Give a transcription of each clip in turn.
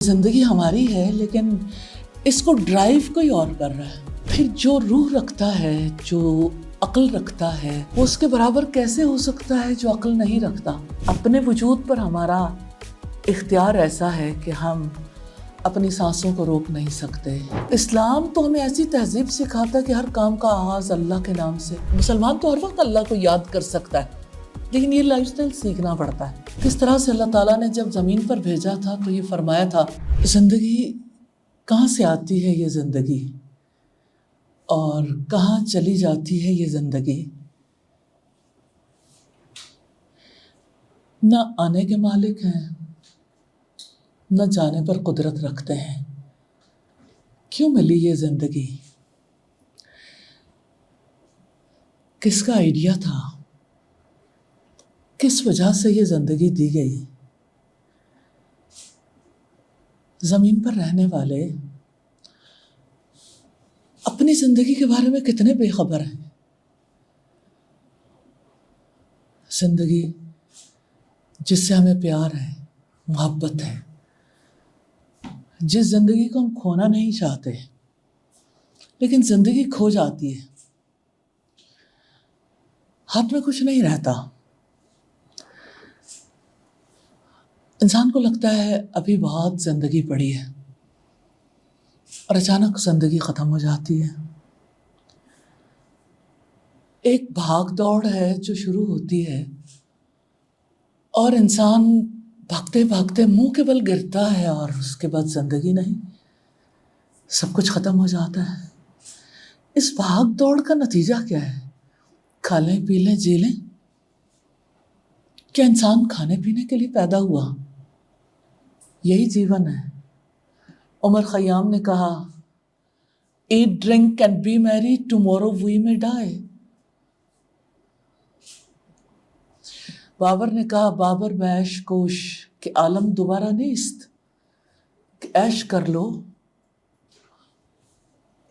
زندگی ہماری ہے لیکن اس کو ڈرائیو کوئی اور کر رہا ہے. پھر جو روح رکھتا ہے، جو عقل رکھتا ہے، وہ اس کے برابر کیسے ہو سکتا ہے جو عقل نہیں رکھتا؟ اپنے وجود پر ہمارا اختیار ایسا ہے کہ ہم اپنی سانسوں کو روک نہیں سکتے. اسلام تو ہمیں ایسی تہذیب سکھاتا ہے کہ ہر کام کا آغاز اللہ کے نام سے. مسلمان تو ہر وقت اللہ کو یاد کر سکتا ہے، لیکن یہ لائف سٹائل سیکھنا پڑتا ہے. کس طرح سے اللہ تعالیٰ نے جب زمین پر بھیجا تھا تو یہ فرمایا تھا، زندگی کہاں سے آتی ہے یہ زندگی اور کہاں چلی جاتی ہے یہ زندگی. نہ آنے کے مالک ہیں نہ جانے پر قدرت رکھتے ہیں. کیوں ملی یہ زندگی؟ کس کا آئیڈیا تھا؟ کس وجہ سے یہ زندگی دی گئی؟ زمین پر رہنے والے اپنی زندگی کے بارے میں کتنے بے خبر ہیں. زندگی جس سے ہمیں پیار ہے، محبت ہے، جس زندگی کو ہم کھونا نہیں چاہتے، لیکن زندگی کھو جاتی ہے. ہاتھ میں کچھ نہیں رہتا. انسان کو لگتا ہے ابھی بہت زندگی پڑی ہے اور اچانک زندگی ختم ہو جاتی ہے. ایک بھاگ دوڑ ہے جو شروع ہوتی ہے اور انسان بھاگتے بھاگتے منہ کے بل گرتا ہے اور اس کے بعد زندگی نہیں، سب کچھ ختم ہو جاتا ہے. اس بھاگ دوڑ کا نتیجہ کیا ہے؟ کھا لیں، پی لیں، جی لیں. کیا انسان کھانے پینے کے لیے پیدا ہوا؟ یہی جیون ہے. عمر خیام نے کہا، eat, drink and be merry, tomorrow we may die. Babar نے کہا، بابر میں عیش کوش کہ عالم دوبارہ نیست، کہ عیش کر لو،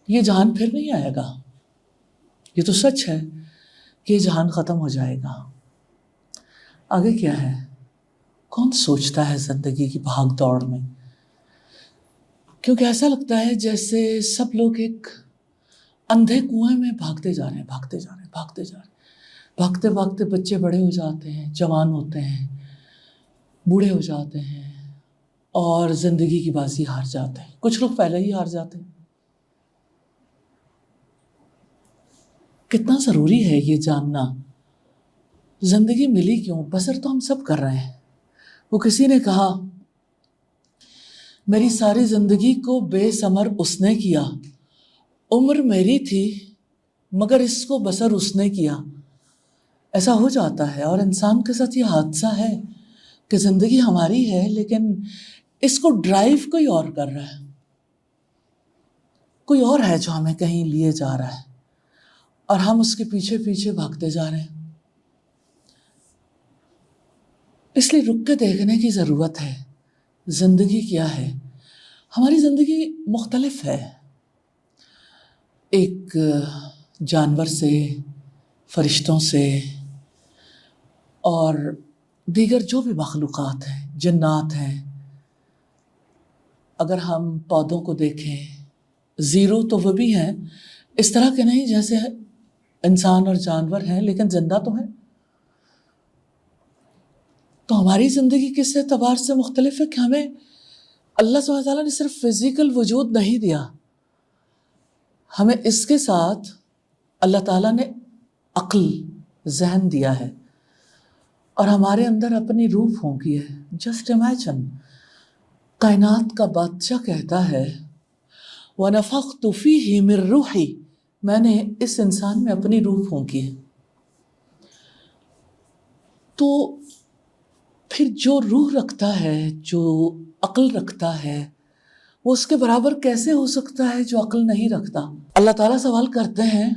یہ جہان پھر نہیں آئے گا. یہ تو سچ ہے کہ یہ جہان ختم ہو جائے گا. آگے کیا ہے؟ کون سوچتا ہے زندگی کی بھاگ دوڑ میں؟ کیونکہ ایسا لگتا ہے جیسے سب لوگ ایک اندھے کنویں میں بھاگتے جا رہے ہیں، بھاگتے جا رہے ہیں، بھاگتے جا رہے ہیں. بھاگتے بھاگتے بچے بڑے ہو جاتے ہیں، جوان ہوتے ہیں، بوڑھے ہو جاتے ہیں اور زندگی کی بازی ہار جاتے ہیں. کچھ لوگ پہلے ہی ہار جاتے ہیں. کتنا ضروری ہے یہ جاننا، زندگی ملی کیوں؟ بسر تو ہم سب کر رہے ہیں. وہ کسی نے کہا، میری ساری زندگی کو بے ثمر اس نے کیا، عمر میری تھی مگر اس کو بسر اس نے کیا. ایسا ہو جاتا ہے اور انسان کے ساتھ یہ حادثہ ہے کہ زندگی ہماری ہے لیکن اس کو ڈرائیو کوئی اور کر رہا ہے. کوئی اور ہے جو ہمیں کہیں لیے جا رہا ہے اور ہم اس کے پیچھے پیچھے بھاگتے جا رہے ہیں. اس لیے رک کے دیکھنے کی ضرورت ہے. زندگی کیا ہے؟ ہماری زندگی مختلف ہے. ایک جانور سے، فرشتوں سے اور دیگر جو بھی مخلوقات ہیں، جنات ہیں. اگر ہم پودوں کو دیکھیں، زیرو تو وہ بھی ہیں، اس طرح کے نہیں جیسے انسان اور جانور ہیں لیکن زندہ تو ہیں. تو ہماری زندگی کس اعتبار سے مختلف ہے کہ ہمیں اللہ سبحانہ وتعالیٰ نے صرف فزیکل وجود نہیں دیا، ہمیں اس کے ساتھ اللہ تعالیٰ نے عقل، ذہن دیا ہے اور ہمارے اندر اپنی روح پھونکی ہے. جسٹ امیجن، کائنات کا بادشاہ کہتا ہے، وَنَفَخْتُ فِيهِ مِن رُوحِي، میں نے اس انسان میں اپنی روح پھونکی ہے. تو پھر جو روح رکھتا ہے، جو عقل رکھتا ہے، وہ اس کے برابر کیسے ہو سکتا ہے جو عقل نہیں رکھتا؟ اللہ تعالیٰ سوال کرتے ہیں،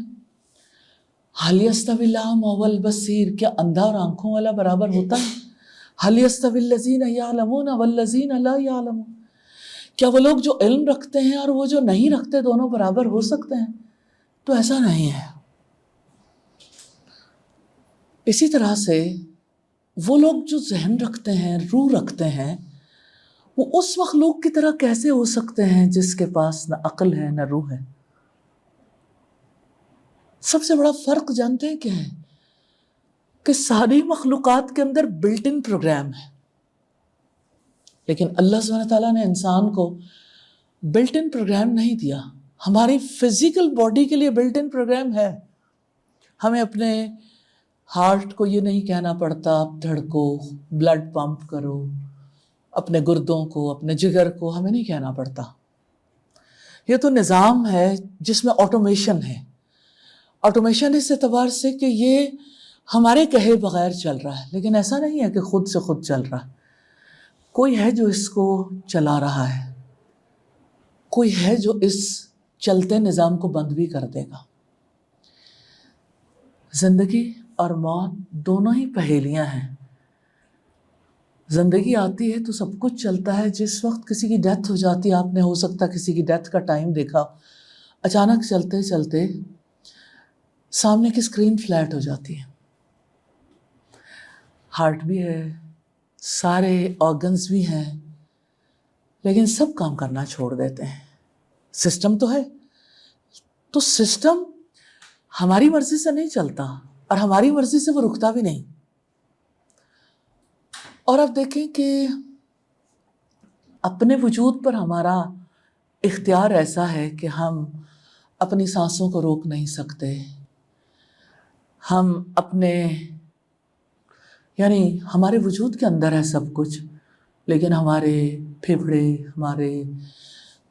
هَلْ يَسْتَوِي الْأَعْمَى وَالْبَصِيرُ، کیا اندھا اور آنکھوں والا برابر ہوتا ہے؟ هَلْ يَسْتَوِي الَّذِينَ يَعْلَمُونَ وَالَّذِينَ لَا يَعْلَمُونَ، کیا وہ لوگ جو علم رکھتے ہیں اور وہ جو نہیں رکھتے دونوں برابر ہو سکتے ہیں؟ تو ایسا نہیں ہے. اسی طرح سے وہ لوگ جو ذہن رکھتے ہیں، روح رکھتے ہیں، وہ اس مخلوق کی طرح کیسے ہو سکتے ہیں جس کے پاس نہ عقل ہے نہ روح ہے؟ سب سے بڑا فرق جانتے ہیں کیا ہے؟ کہ ساری مخلوقات کے اندر بلٹ ان پروگرام ہے، لیکن اللہ سبحانہ تعالیٰ نے انسان کو بلٹ ان پروگرام نہیں دیا۔ ہماری فزیکل باڈی کے لیے بلٹ ان پروگرام ہے۔ ہمیں اپنے ہارٹ کو یہ نہیں کہنا پڑتا آپ دھڑکو، بلڈ پمپ کرو، اپنے گردوں کو، اپنے جگر کو ہمیں نہیں کہنا پڑتا۔ یہ تو نظام ہے جس میں آٹومیشن ہے۔ آٹومیشن اس اعتبار سے کہ یہ ہمارے کہے بغیر چل رہا ہے، لیکن ایسا نہیں ہے کہ خود سے خود چل رہا ہے۔ کوئی ہے جو اس کو چلا رہا ہے، کوئی ہے جو اس چلتے نظام کو بند بھی کر دے گا۔ زندگی اور موت دونوں ہی پہیلیاں ہیں۔ زندگی آتی ہے تو سب کچھ چلتا ہے، جس وقت کسی کی ڈیتھ ہو جاتی ہے، آپ نے ہو سکتا کسی کی ڈیتھ کا ٹائم دیکھا، اچانک چلتے چلتے سامنے کی اسکرین فلیٹ ہو جاتی ہے، ہارٹ بھی ہے، سارے آرگنز بھی ہیں، لیکن سب کام کرنا چھوڑ دیتے ہیں۔ سسٹم تو ہے، تو سسٹم ہماری مرضی سے نہیں چلتا اور ہماری مرضی سے وہ رکتا بھی نہیں۔ اور آپ دیکھیں کہ اپنے وجود پر ہمارا اختیار ایسا ہے کہ ہم اپنی سانسوں کو روک نہیں سکتے، ہم اپنے یعنی ہمارے وجود کے اندر ہے سب کچھ، لیکن ہمارے پھیپھڑے،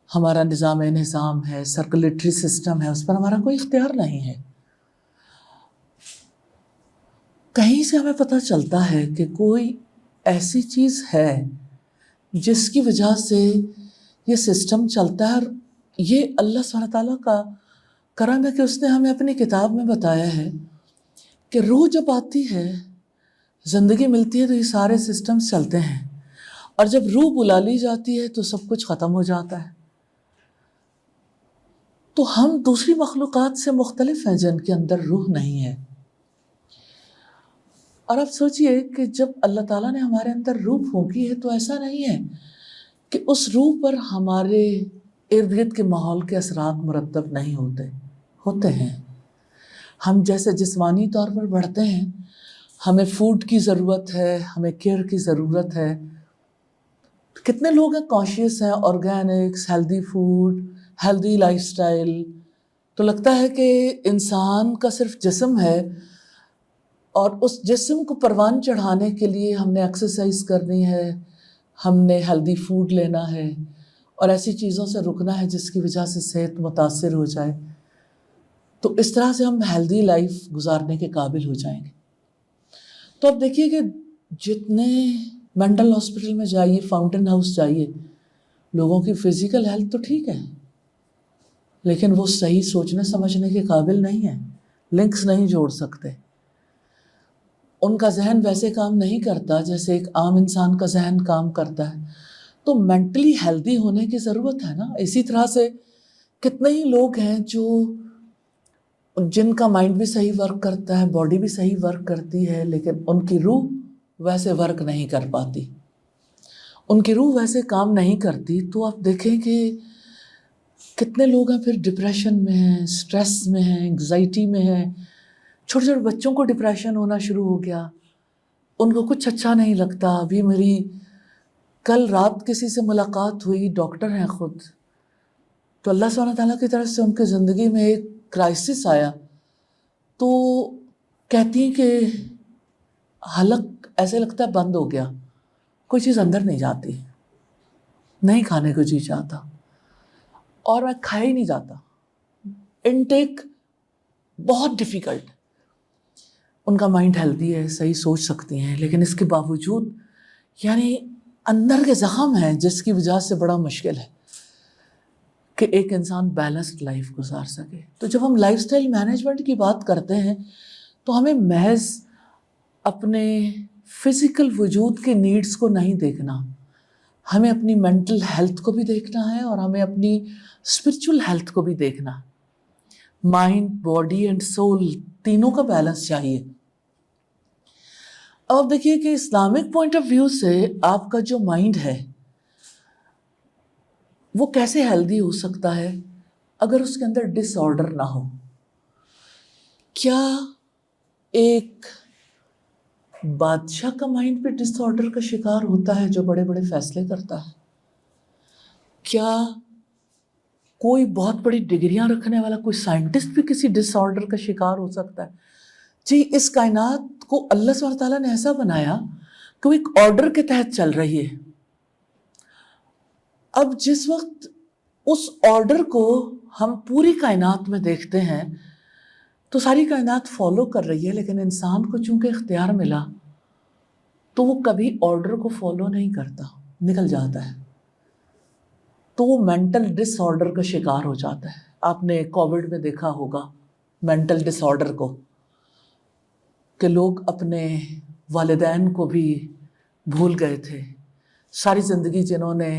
ہمارا نظام ہے، سرکولیٹری سسٹم ہے، اس پر ہمارا کوئی اختیار نہیں ہے۔ کہیں سے ہمیں پتہ چلتا ہے کہ کوئی ایسی چیز ہے جس کی وجہ سے یہ سسٹم چلتا ہے، اور یہ اللہ سبحانہ تعالیٰ کا کرم ہے کہ اس نے ہمیں اپنی کتاب میں بتایا ہے کہ روح جب آتی ہے، زندگی ملتی ہے، تو یہ سارے سسٹمز چلتے ہیں، اور جب روح بلا لی جاتی ہے تو سب کچھ ختم ہو جاتا ہے۔ تو ہم دوسری مخلوقات سے مختلف ہیں جن کے اندر روح نہیں ہے۔ اور آپ سوچئے کہ جب اللہ تعالیٰ نے ہمارے اندر روح پھونکی ہے تو ایسا نہیں ہے کہ اس روح پر ہمارے ارد گرد کے ماحول کے اثرات مرتب نہیں ہوتے ہیں۔ ہم جیسے جسمانی طور پر بڑھتے ہیں، ہمیں فوڈ کی ضرورت ہے، ہمیں کیئر کی ضرورت ہے۔ کتنے لوگ ہیں کانشیس ہیں، organics, healthy food, healthy life style, تو لگتا ہے کہ انسان کا صرف جسم ہے، اور اس جسم کو پروان چڑھانے کے لیے ہم نے ایکسرسائز کرنی ہے، ہم نے ہیلدی فوڈ لینا ہے، اور ایسی چیزوں سے رکنا ہے جس کی وجہ سے صحت متاثر ہو جائے، تو اس طرح سے ہم ہیلدی لائف گزارنے کے قابل ہو جائیں گے۔ تو اب دیکھیے کہ جتنے مینٹل ہاسپٹل میں جائیے، فاؤنٹین ہاؤس جائیے، لوگوں کی فزیکل ہیلتھ تو ٹھیک ہے، لیکن وہ صحیح سوچنے سمجھنے کے قابل نہیں ہیں، لنکس نہیں جوڑ سکتے، ان کا ذہن ویسے کام نہیں کرتا جیسے ایک عام انسان کا ذہن کام کرتا ہے۔ تو مینٹلی ہیلدی ہونے کی ضرورت ہے نا۔ اسی طرح سے کتنے ہی لوگ ہیں جن کا مائنڈ بھی صحیح ورک کرتا ہے، باڈی بھی صحیح ورک کرتی ہے، لیکن ان کی روح ویسے ورک نہیں کر پاتی، ان کی روح ویسے کام نہیں کرتی۔ تو آپ دیکھیں کہ کتنے لوگ ہیں پھر ڈپریشن میں ہیں، سٹریس میں ہیں، انگزائٹی میں ہیں۔ چھوٹے چھوٹے بچوں کو ڈپریشن ہونا شروع ہو گیا، ان کو کچھ اچھا نہیں لگتا۔ ابھی میری کل رات کسی سے ملاقات ہوئی، ڈاکٹر ہیں خود، تو اللہ سبحانہ تعالیٰ کی طرف سے ان کی زندگی میں ایک کرائسس آیا، تو کہتی ہیں کہ حلق ایسے لگتا ہے بند ہو گیا، کوئی چیز اندر نہیں جاتی، نہیں کھانے کو جی چاہتا، اور میں کھا ہی نہیں جاتا، انٹیک بہت ڈیفیکلٹ۔ ان کا مائنڈ ہیلدی ہے، صحیح سوچ سکتی ہیں، لیکن اس کے باوجود یعنی اندر کے زخم ہیں جس کی وجہ سے بڑا مشکل ہے کہ ایک انسان بیلنسڈ لائف گزار سکے۔ تو جب ہم لائف سٹائل مینجمنٹ کی بات کرتے ہیں تو ہمیں محض اپنے فزیکل وجود کے نیڈز کو نہیں دیکھنا، ہمیں اپنی مینٹل ہیلتھ کو بھی دیکھنا ہے، اور ہمیں اپنی اسپرچول ہیلتھ کو بھی دیکھنا ہے۔ مائنڈ، باڈی اینڈ سول تینوں کا بیلنس چاہیے۔ اب دیکھیے کہ اسلامک پوائنٹ آف ویو سے آپ کا جو مائنڈ ہے وہ کیسے ہیلدی ہو سکتا ہے اگر اس کے اندر ڈس آرڈر نہ ہو؟ کیا ایک بادشاہ کا مائنڈ بھی ڈس آرڈر کا شکار ہوتا ہے جو بڑے بڑے فیصلے کرتا ہے؟ کیا کوئی بہت بڑی ڈگریاں رکھنے والا کوئی سائنٹسٹ بھی کسی ڈس آرڈر کا شکار ہو سکتا ہے؟ جی، اس کائنات کو اللہ سبحانہ تعالیٰ نے ایسا بنایا کہ وہ ایک آرڈر کے تحت چل رہی ہے۔ اب جس وقت اس آرڈر کو ہم پوری کائنات میں دیکھتے ہیں تو ساری کائنات فالو کر رہی ہے، لیکن انسان کو چونکہ اختیار ملا تو وہ کبھی آرڈر کو فالو نہیں کرتا، نکل جاتا ہے، تو وہ مینٹل ڈس آرڈر کا شکار ہو جاتا ہے۔ آپ نے کووڈ میں دیکھا ہوگا مینٹل ڈس آرڈر کو، کہ لوگ اپنے والدین کو بھی بھول گئے تھے۔ ساری زندگی جنہوں نے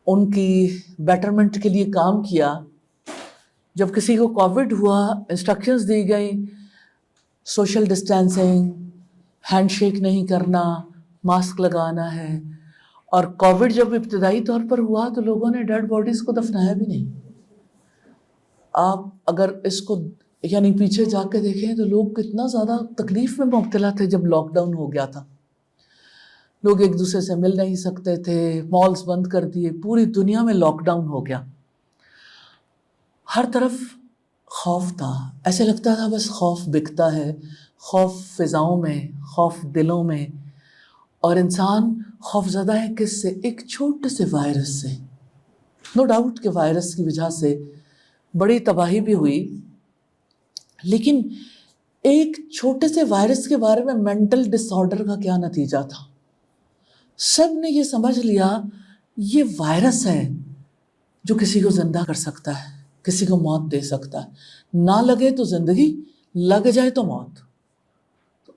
ان کی بیٹرمنٹ کے لیے کام کیا، جب کسی کو کووڈ ہوا، انسٹرکشنز دی گئیں، سوشل ڈسٹینسنگ، ہینڈ شیک نہیں کرنا، ماسک لگانا ہے، اور کووڈ جب ابتدائی طور پر ہوا تو لوگوں نے ڈیڈ باڈیز کو دفنایا بھی نہیں۔ آپ اگر اس کو یعنی پیچھے جا کے دیکھیں تو لوگ کتنا زیادہ تکلیف میں مبتلا تھے جب لاک ڈاؤن ہو گیا تھا۔ لوگ ایک دوسرے سے مل نہیں سکتے تھے، مالز بند کر دیے، پوری دنیا میں لاک ڈاؤن ہو گیا، ہر طرف خوف تھا، ایسے لگتا تھا بس خوف بکتا ہے، خوف فضاؤں میں، خوف دلوں میں، اور انسان خوف زدہ ہے کس سے؟ ایک چھوٹے سے وائرس سے۔ نو ڈاؤٹ کہ وائرس کی وجہ سے بڑی تباہی بھی ہوئی، لیکن ایک چھوٹے سے وائرس کے بارے میں مینٹل ڈس آرڈر کا کیا نتیجہ تھا؟ سب نے یہ سمجھ لیا یہ وائرس ہے جو کسی کو زندہ کر سکتا ہے، کسی کو موت دے سکتا ہے، نہ لگے تو زندگی، لگ جائے تو موت۔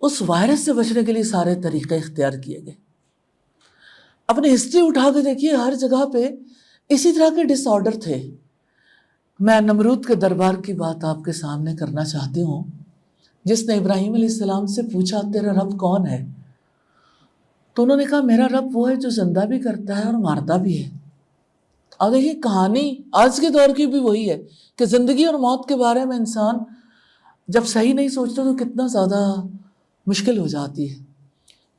اس وائرس سے بچنے کے لیے سارے طریقے اختیار کیے گئے۔ اپنی ہسٹری اٹھا کے دیکھیے، ہر جگہ پہ اسی طرح کے ڈس آرڈر تھے۔ میں نمرود کے دربار کی بات آپ کے سامنے کرنا چاہتی ہوں، جس نے ابراہیم علیہ السلام سے پوچھا تیرا رب کون ہے؟ تو انہوں نے کہا میرا رب وہ ہے جو زندہ بھی کرتا ہے اور مارتا بھی ہے۔ اب دیکھیے کہانی آج کے دور کی بھی وہی ہے کہ زندگی اور موت کے بارے میں انسان جب صحیح نہیں سوچتا تو کتنا زیادہ مشکل ہو جاتی ہے۔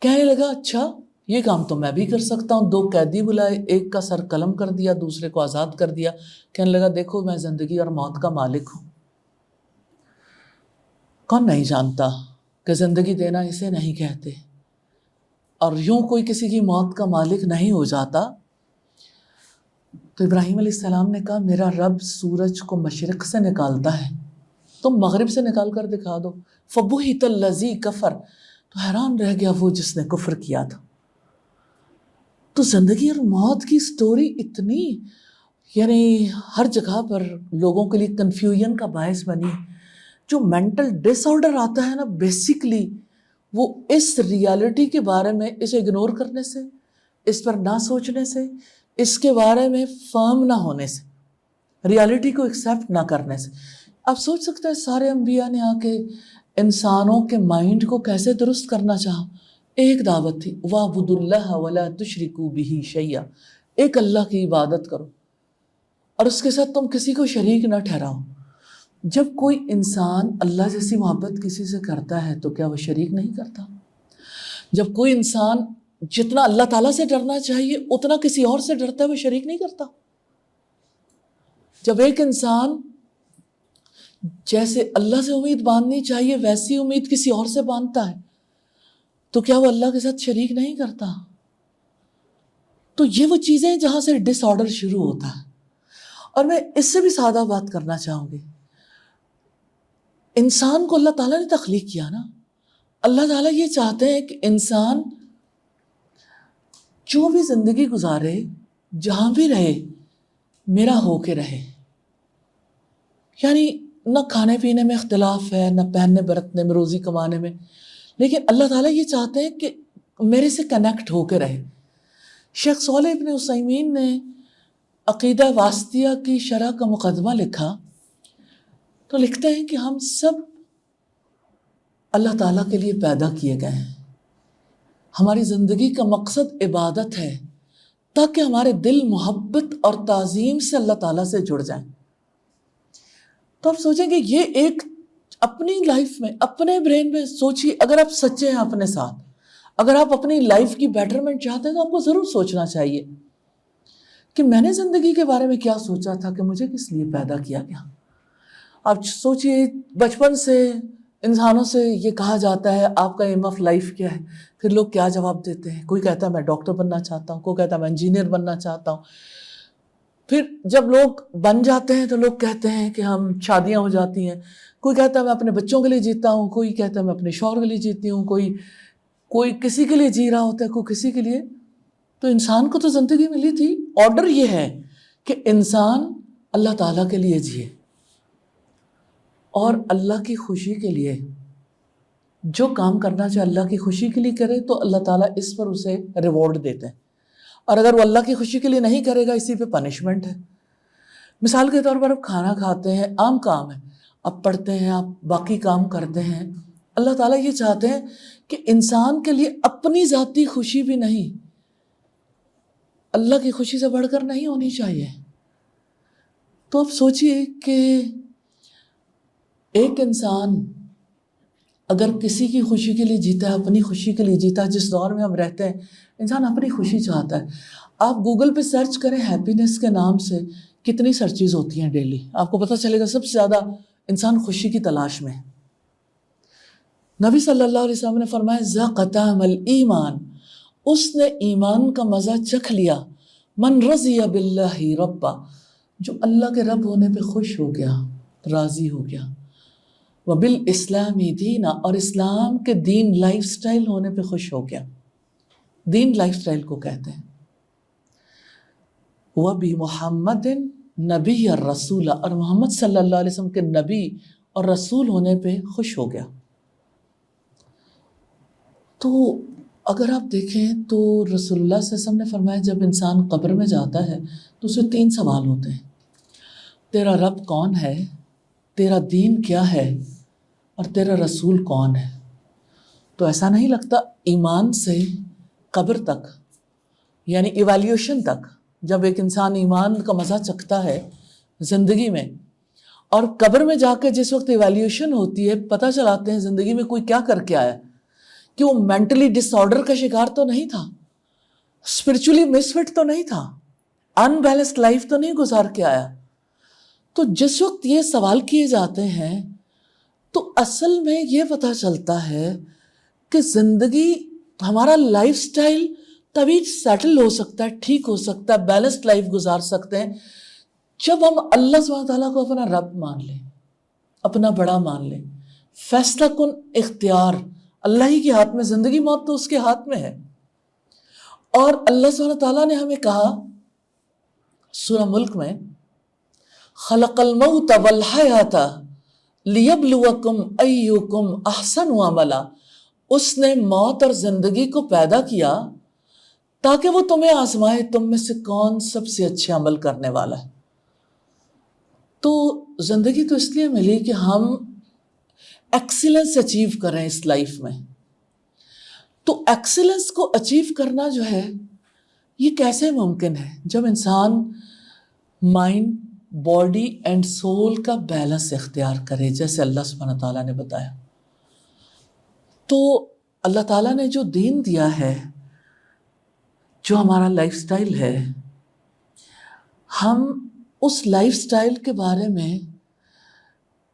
کہنے لگا اچھا یہ کام تو میں بھی کر سکتا ہوں، 2 قیدی بلائے، ایک کا سر قلم کر دیا، دوسرے کو آزاد کر دیا۔ کہنے لگا دیکھو میں زندگی اور موت کا مالک ہوں۔ کون نہیں جانتا کہ زندگی دینا اسے نہیں کہتے، اور یوں کوئی کسی کی موت کا مالک نہیں ہو جاتا۔ تو ابراہیم علیہ السلام نے کہا میرا رب سورج کو مشرق سے نکالتا ہے، تم مغرب سے نکال کر دکھا دو۔ فبہت الذی کفر، تو حیران رہ گیا وہ جس نے کفر کیا تھا۔ تو زندگی اور موت کی سٹوری اتنی یعنی ہر جگہ پر لوگوں کے لیے کنفیوژن کا باعث بنی۔ جو مینٹل ڈس آرڈر آتا ہے نا، بیسیکلی وہ اس ریالٹی کے بارے میں اسے اگنور کرنے سے، اس پر نہ سوچنے سے، اس کے بارے میں فرم نہ ہونے سے، ریالٹی کو ایکسیپٹ نہ کرنے سے۔ آپ سوچ سکتے ہیں سارے انبیاء نے آ کے انسانوں کے مائنڈ کو کیسے درست کرنا چاہا۔ ایک دعوت تھی، وَاعْبُدُوا اللَّهَ وَلَا تُشْرِكُوا بِهِ شَيْئًا، ایک اللہ کی عبادت کرو اور اس کے ساتھ تم کسی کو شریک نہ ٹھہراؤ۔ جب کوئی انسان اللہ جیسی محبت کسی سے کرتا ہے تو کیا وہ شریک نہیں کرتا؟ جب کوئی انسان جتنا اللہ تعالیٰ سے ڈرنا چاہیے اتنا کسی اور سے ڈرتا ہے، وہ شریک نہیں کرتا؟ جب ایک انسان جیسے اللہ سے امید باندھنی چاہیے ویسی امید کسی اور سے باندھتا ہے تو کیا وہ اللہ کے ساتھ شریک نہیں کرتا؟ تو یہ وہ چیزیں جہاں سے ڈس آرڈر شروع ہوتا ہے۔ اور میں اس سے بھی سادہ بات کرنا چاہوں گی، انسان کو اللہ تعالیٰ نے تخلیق کیا نا، اللہ تعالیٰ یہ چاہتے ہیں کہ انسان جو بھی زندگی گزارے، جہاں بھی رہے، میرا ہو کے رہے۔ یعنی نہ کھانے پینے میں اختلاف ہے، نہ پہننے برتنے میں، روزی کمانے میں، لیکن اللہ تعالیٰ یہ چاہتے ہیں کہ میرے سے کنیکٹ ہو کے رہے۔ شیخ صالح ابن عثیمین نے عقیدہ واسطیہ کی شرح کا مقدمہ لکھا تو لکھتے ہیں کہ ہم سب اللہ تعالیٰ کے لیے پیدا کیے گئے ہیں، ہماری زندگی کا مقصد عبادت ہے، تاکہ ہمارے دل محبت اور تعظیم سے اللہ تعالیٰ سے جڑ جائیں۔ تو آپ سوچیں کہ یہ ایک اپنی لائف میں، اپنے برین میں سوچیے، اگر آپ سچے ہیں اپنے ساتھ، اگر آپ اپنی لائف کی بیٹرمنٹ چاہتے ہیں تو آپ کو ضرور سوچنا چاہیے کہ میں نے زندگی کے بارے میں کیا سوچا تھا، کہ مجھے کس لیے پیدا کیا گیا۔ آپ سوچئے بچپن سے انسانوں سے یہ کہا جاتا ہے آپ کا ایم آف لائف کیا ہے، پھر لوگ کیا جواب دیتے ہیں۔ کوئی کہتا ہے میں ڈاکٹر بننا چاہتا ہوں، کوئی کہتا ہے میں انجینئر بننا چاہتا ہوں۔ پھر جب لوگ بن جاتے ہیں تو لوگ کہتے ہیں کہ ہم شادیاں ہو جاتی ہیں، کوئی کہتا ہے میں اپنے بچوں کے لیے جیتا ہوں، کوئی کہتا ہے میں اپنے شوہر کے لیے جیتی ہوں، کوئی کسی کے لیے جی رہا ہوتا ہے، کوئی کسی کے لیے۔ تو انسان کو تو زندگی ملی تھی، آرڈر یہ ہے کہ انسان اللہ تعالیٰ کے لیے جیے اور اللہ کی خوشی کے لیے جو کام کرنا چاہے اللہ کی خوشی کے لیے کرے، تو اللہ تعالیٰ اس پر اسے ریوارڈ دیتے ہیں، اور اگر وہ اللہ کی خوشی کے لیے نہیں کرے گا اسی پہ پنشمنٹ ہے۔ مثال کے طور پر آپ کھانا کھاتے ہیں، عام کام ہے، آپ پڑھتے ہیں، آپ باقی کام کرتے ہیں، اللہ تعالیٰ یہ چاہتے ہیں کہ انسان کے لیے اپنی ذاتی خوشی بھی نہیں، اللہ کی خوشی سے بڑھ کر نہیں ہونی چاہیے۔ تو آپ سوچئے کہ ایک انسان اگر کسی کی خوشی کے لیے جیتا ہے، اپنی خوشی کے لیے جیتا ہے، جس دور میں ہم رہتے ہیں انسان اپنی خوشی چاہتا ہے۔ آپ گوگل پہ سرچ کریں ہیپینس کے نام سے، کتنی سرچز ہوتی ہیں ڈیلی، آپ کو پتہ چلے گا سب سے زیادہ انسان خوشی کی تلاش میں ہے۔ نبی صلی اللہ علیہ وسلم نے فرمایا ذاق طعم الایمان، اس نے ایمان کا مزہ چکھ لیا، من رضی باللہ ربا، جو اللہ کے رب ہونے پہ خوش ہو گیا، راضی ہو گیا، وبالاسلام دینا، اور اسلام کے دین لائف سٹائل ہونے پہ خوش ہو گیا۔ دین لائف سٹائل کو کہتے ہیں۔ وبمحمد نبی الرسول، اور محمد صلی اللہ علیہ وسلم کے نبی اور رسول ہونے پہ خوش ہو گیا۔ تو اگر آپ دیکھیں تو رسول اللہ صلی اللہ علیہ وسلم نے فرمایا جب انسان قبر میں جاتا ہے تو اسے 3 سوال ہوتے ہیں، تیرا رب کون ہے، تیرا دین کیا ہے، اور تیرا رسول کون ہے۔ تو ایسا نہیں لگتا ایمان سے قبر تک، یعنی ایویلیوشن تک، جب ایک انسان ایمان کا مزہ چکھتا ہے زندگی میں، اور قبر میں جا کے جس وقت ایویلیوشن ہوتی ہے پتہ چلاتے ہیں زندگی میں کوئی کیا کر کے آیا، کہ وہ مینٹلی ڈس آرڈر کا شکار تو نہیں تھا، اسپرچولی مس فٹ تو نہیں تھا، ان بیلنسڈ لائف تو نہیں گزار کے آیا۔ تو جس وقت یہ سوال کیے جاتے ہیں تو اصل میں یہ پتہ چلتا ہے کہ زندگی، ہمارا لائف سٹائل تبھی سیٹل ہو سکتا ہے، ٹھیک ہو سکتا ہے، بیلنسڈ لائف گزار سکتے ہیں جب ہم اللہ سبحانہ تعالیٰ کو اپنا رب مان لیں، اپنا بڑا مان لیں۔ فیصلہ کن اختیار اللہ ہی کے ہاتھ میں، زندگی موت تو اس کے ہاتھ میں ہے۔ اور اللہ سبحانہ تعالیٰ نے ہمیں کہا سورہ ملک میں، خلق الموت والحیات لیبلوکم ایکم احسن عملا، اس نے موت اور زندگی کو پیدا کیا تاکہ وہ تمہیں آزمائے تم میں سے کون سب سے اچھے عمل کرنے والا ہے۔ تو زندگی تو اس لیے ملی کہ ہم ایکسیلنس اچیو کریں اس لائف میں۔ تو ایکسیلنس کو اچیو کرنا جو ہے یہ کیسے ممکن ہے؟ جب انسان مائنڈ، باڈی اینڈ سول کا بیلنس اختیار کرے، جیسے اللہ سبحانہ تعالیٰ نے بتایا۔ تو اللہ تعالیٰ نے جو دین دیا ہے، جو ہمارا لائف سٹائل ہے، ہم اس لائف سٹائل کے بارے میں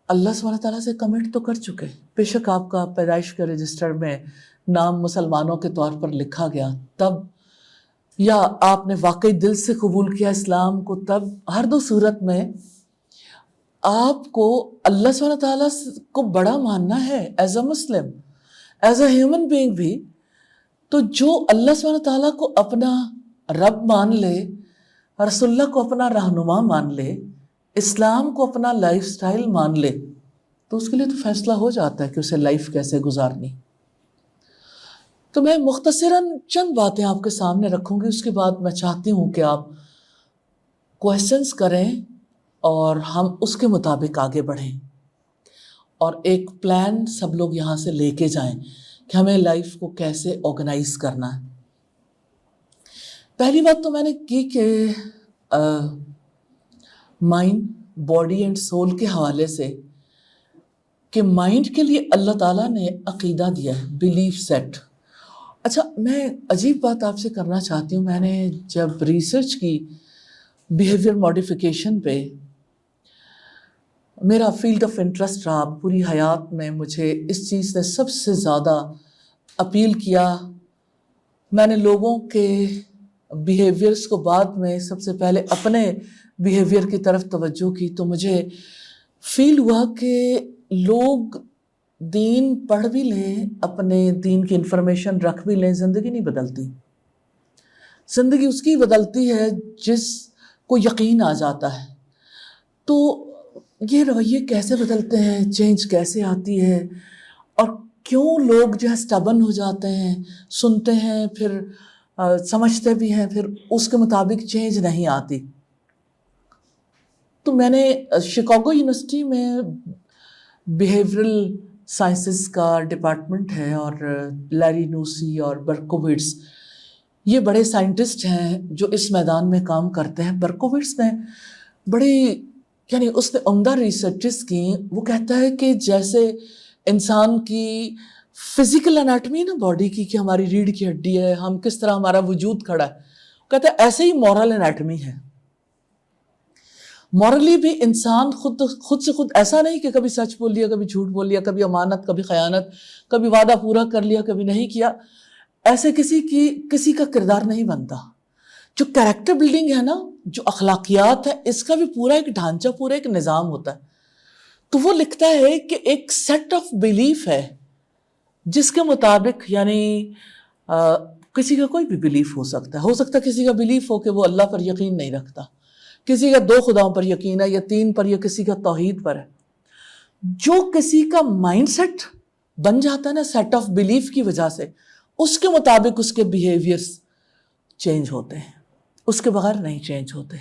اللہ سبحانہ تعالیٰ سے کمنٹ تو کر چکے۔ بے شک آپ کا پیدائش کے رجسٹر میں نام مسلمانوں کے طور پر لکھا گیا تب، یا آپ نے واقعی دل سے قبول کیا اسلام کو تب، ہر 2 صورت میں آپ کو اللہ سبحانہ تعالیٰ کو بڑا ماننا ہے as a Muslim, as a human being بھی۔ تو جو اللہ سبحانہ تعالیٰ کو اپنا رب مان لے، رسول اللہ کو اپنا رہنما مان لے، اسلام کو اپنا لائف سٹائل مان لے، تو اس کے لیے تو فیصلہ ہو جاتا ہے کہ اسے لائف کیسے گزارنی۔ تو میں مختصراً چند باتیں آپ کے سامنے رکھوں گی، اس کے بعد میں چاہتی ہوں کہ آپ کویسچنس کریں اور ہم اس کے مطابق آگے بڑھیں، اور ایک پلان سب لوگ یہاں سے لے کے جائیں کہ ہمیں لائف کو کیسے آرگنائز کرنا ہے۔ پہلی بات تو میں نے کی کہ مائنڈ، باڈی اینڈ سول کے حوالے سے کہ مائنڈ کے لیے اللہ تعالیٰ نے عقیدہ دیا ہے، بلیف سیٹ. اچھا، میں عجیب بات آپ سے کرنا چاہتی ہوں. میں نے جب ریسرچ کی بیہیویئر ماڈیفیکیشن پہ، میرا فیلڈ آف انٹرسٹ رہا پوری حیات میں، مجھے اس چیز نے سب سے زیادہ اپیل کیا. میں نے لوگوں کے بیہیویئرس کو بعد میں سب سے پہلے اپنے بیہیویئر کی طرف توجہ کی، تو مجھے فیل ہوا کہ لوگ دین پڑھ بھی لیں، اپنے دین کی انفارمیشن رکھ بھی لیں، زندگی نہیں بدلتی. زندگی اس کی بدلتی ہے جس کو یقین آ جاتا ہے. تو یہ رویے کیسے بدلتے ہیں، چینج کیسے آتی ہے، اور کیوں لوگ جو ہے سٹبن ہو جاتے ہیں، سنتے ہیں پھر سمجھتے بھی ہیں، پھر اس کے مطابق چینج نہیں آتی. تو میں نے شکاگو یونیورسٹی میں بیہیورل سائنسز کا ڈپارٹمنٹ ہے، اور لیری نوسی اور برکووٹس یہ بڑے سائنٹسٹ ہیں جو اس میدان میں کام کرتے ہیں. برکووٹس نے بڑی اس نے عمدہ ریسرچز کی. وہ کہتا ہے کہ جیسے انسان کی فزیکل انیٹمی نا باڈی کی، کہ ہماری ریڑھ کی ہڈی ہے، ہم کس طرح ہمارا وجود کھڑا ہے، کہتا ہے ایسے ہی مورل انیٹمی ہے. مورلی بھی انسان خود سے خود ایسا نہیں کہ کبھی سچ بول لیا، کبھی جھوٹ بول لیا، کبھی امانت، کبھی خیانت، کبھی وعدہ پورا کر لیا، کبھی نہیں کیا. ایسے کسی کا کردار نہیں بنتا. جو کریکٹر بلڈنگ ہے نا، جو اخلاقیات ہے، اس کا بھی پورا ایک ڈھانچہ، پورا ایک نظام ہوتا ہے. تو وہ لکھتا ہے کہ ایک سیٹ آف بلیف ہے جس کے مطابق کسی کا کوئی بھی بلیف ہو سکتا ہے کسی کا بلیف ہو کہ وہ اللہ پر یقین نہیں رکھتا، کسی کا 2 خداؤں پر یقین ہے، یا 3 پر، یا کسی کا توحید پر ہے. جو کسی کا مائنڈ سیٹ بن جاتا ہے نا سیٹ آف بلیف کی وجہ سے، اس کے مطابق اس کے بیہیویئرز چینج ہوتے ہیں، اس کے بغیر نہیں چینج ہوتے.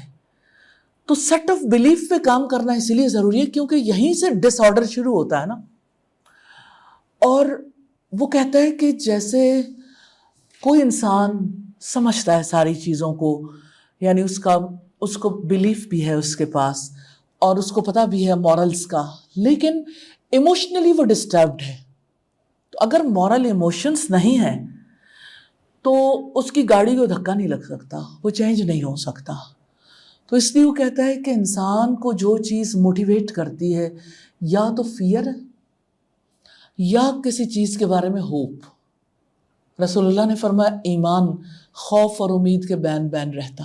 تو سیٹ آف بلیف پہ کام کرنا اس لیے ضروری ہے کیونکہ یہیں سے ڈس آرڈر شروع ہوتا ہے نا. اور وہ کہتا ہے کہ جیسے کوئی انسان سمجھتا ہے ساری چیزوں کو، یعنی اس کو بلیف بھی ہے اس کے پاس، اور اس کو پتہ بھی ہے مورلز کا، لیکن ایموشنلی وہ ڈسٹربڈ ہے. تو اگر مورل ایموشنز نہیں ہیں تو اس کی گاڑی کو دھکا نہیں لگ سکتا، وہ چینج نہیں ہو سکتا. تو اس لیے وہ کہتا ہے کہ انسان کو جو چیز موٹیویٹ کرتی ہے، یا تو فیئر ہے یا کسی چیز کے بارے میں ہوپ. رسول اللہ نے فرمایا ایمان خوف اور امید کے بین بین رہتا.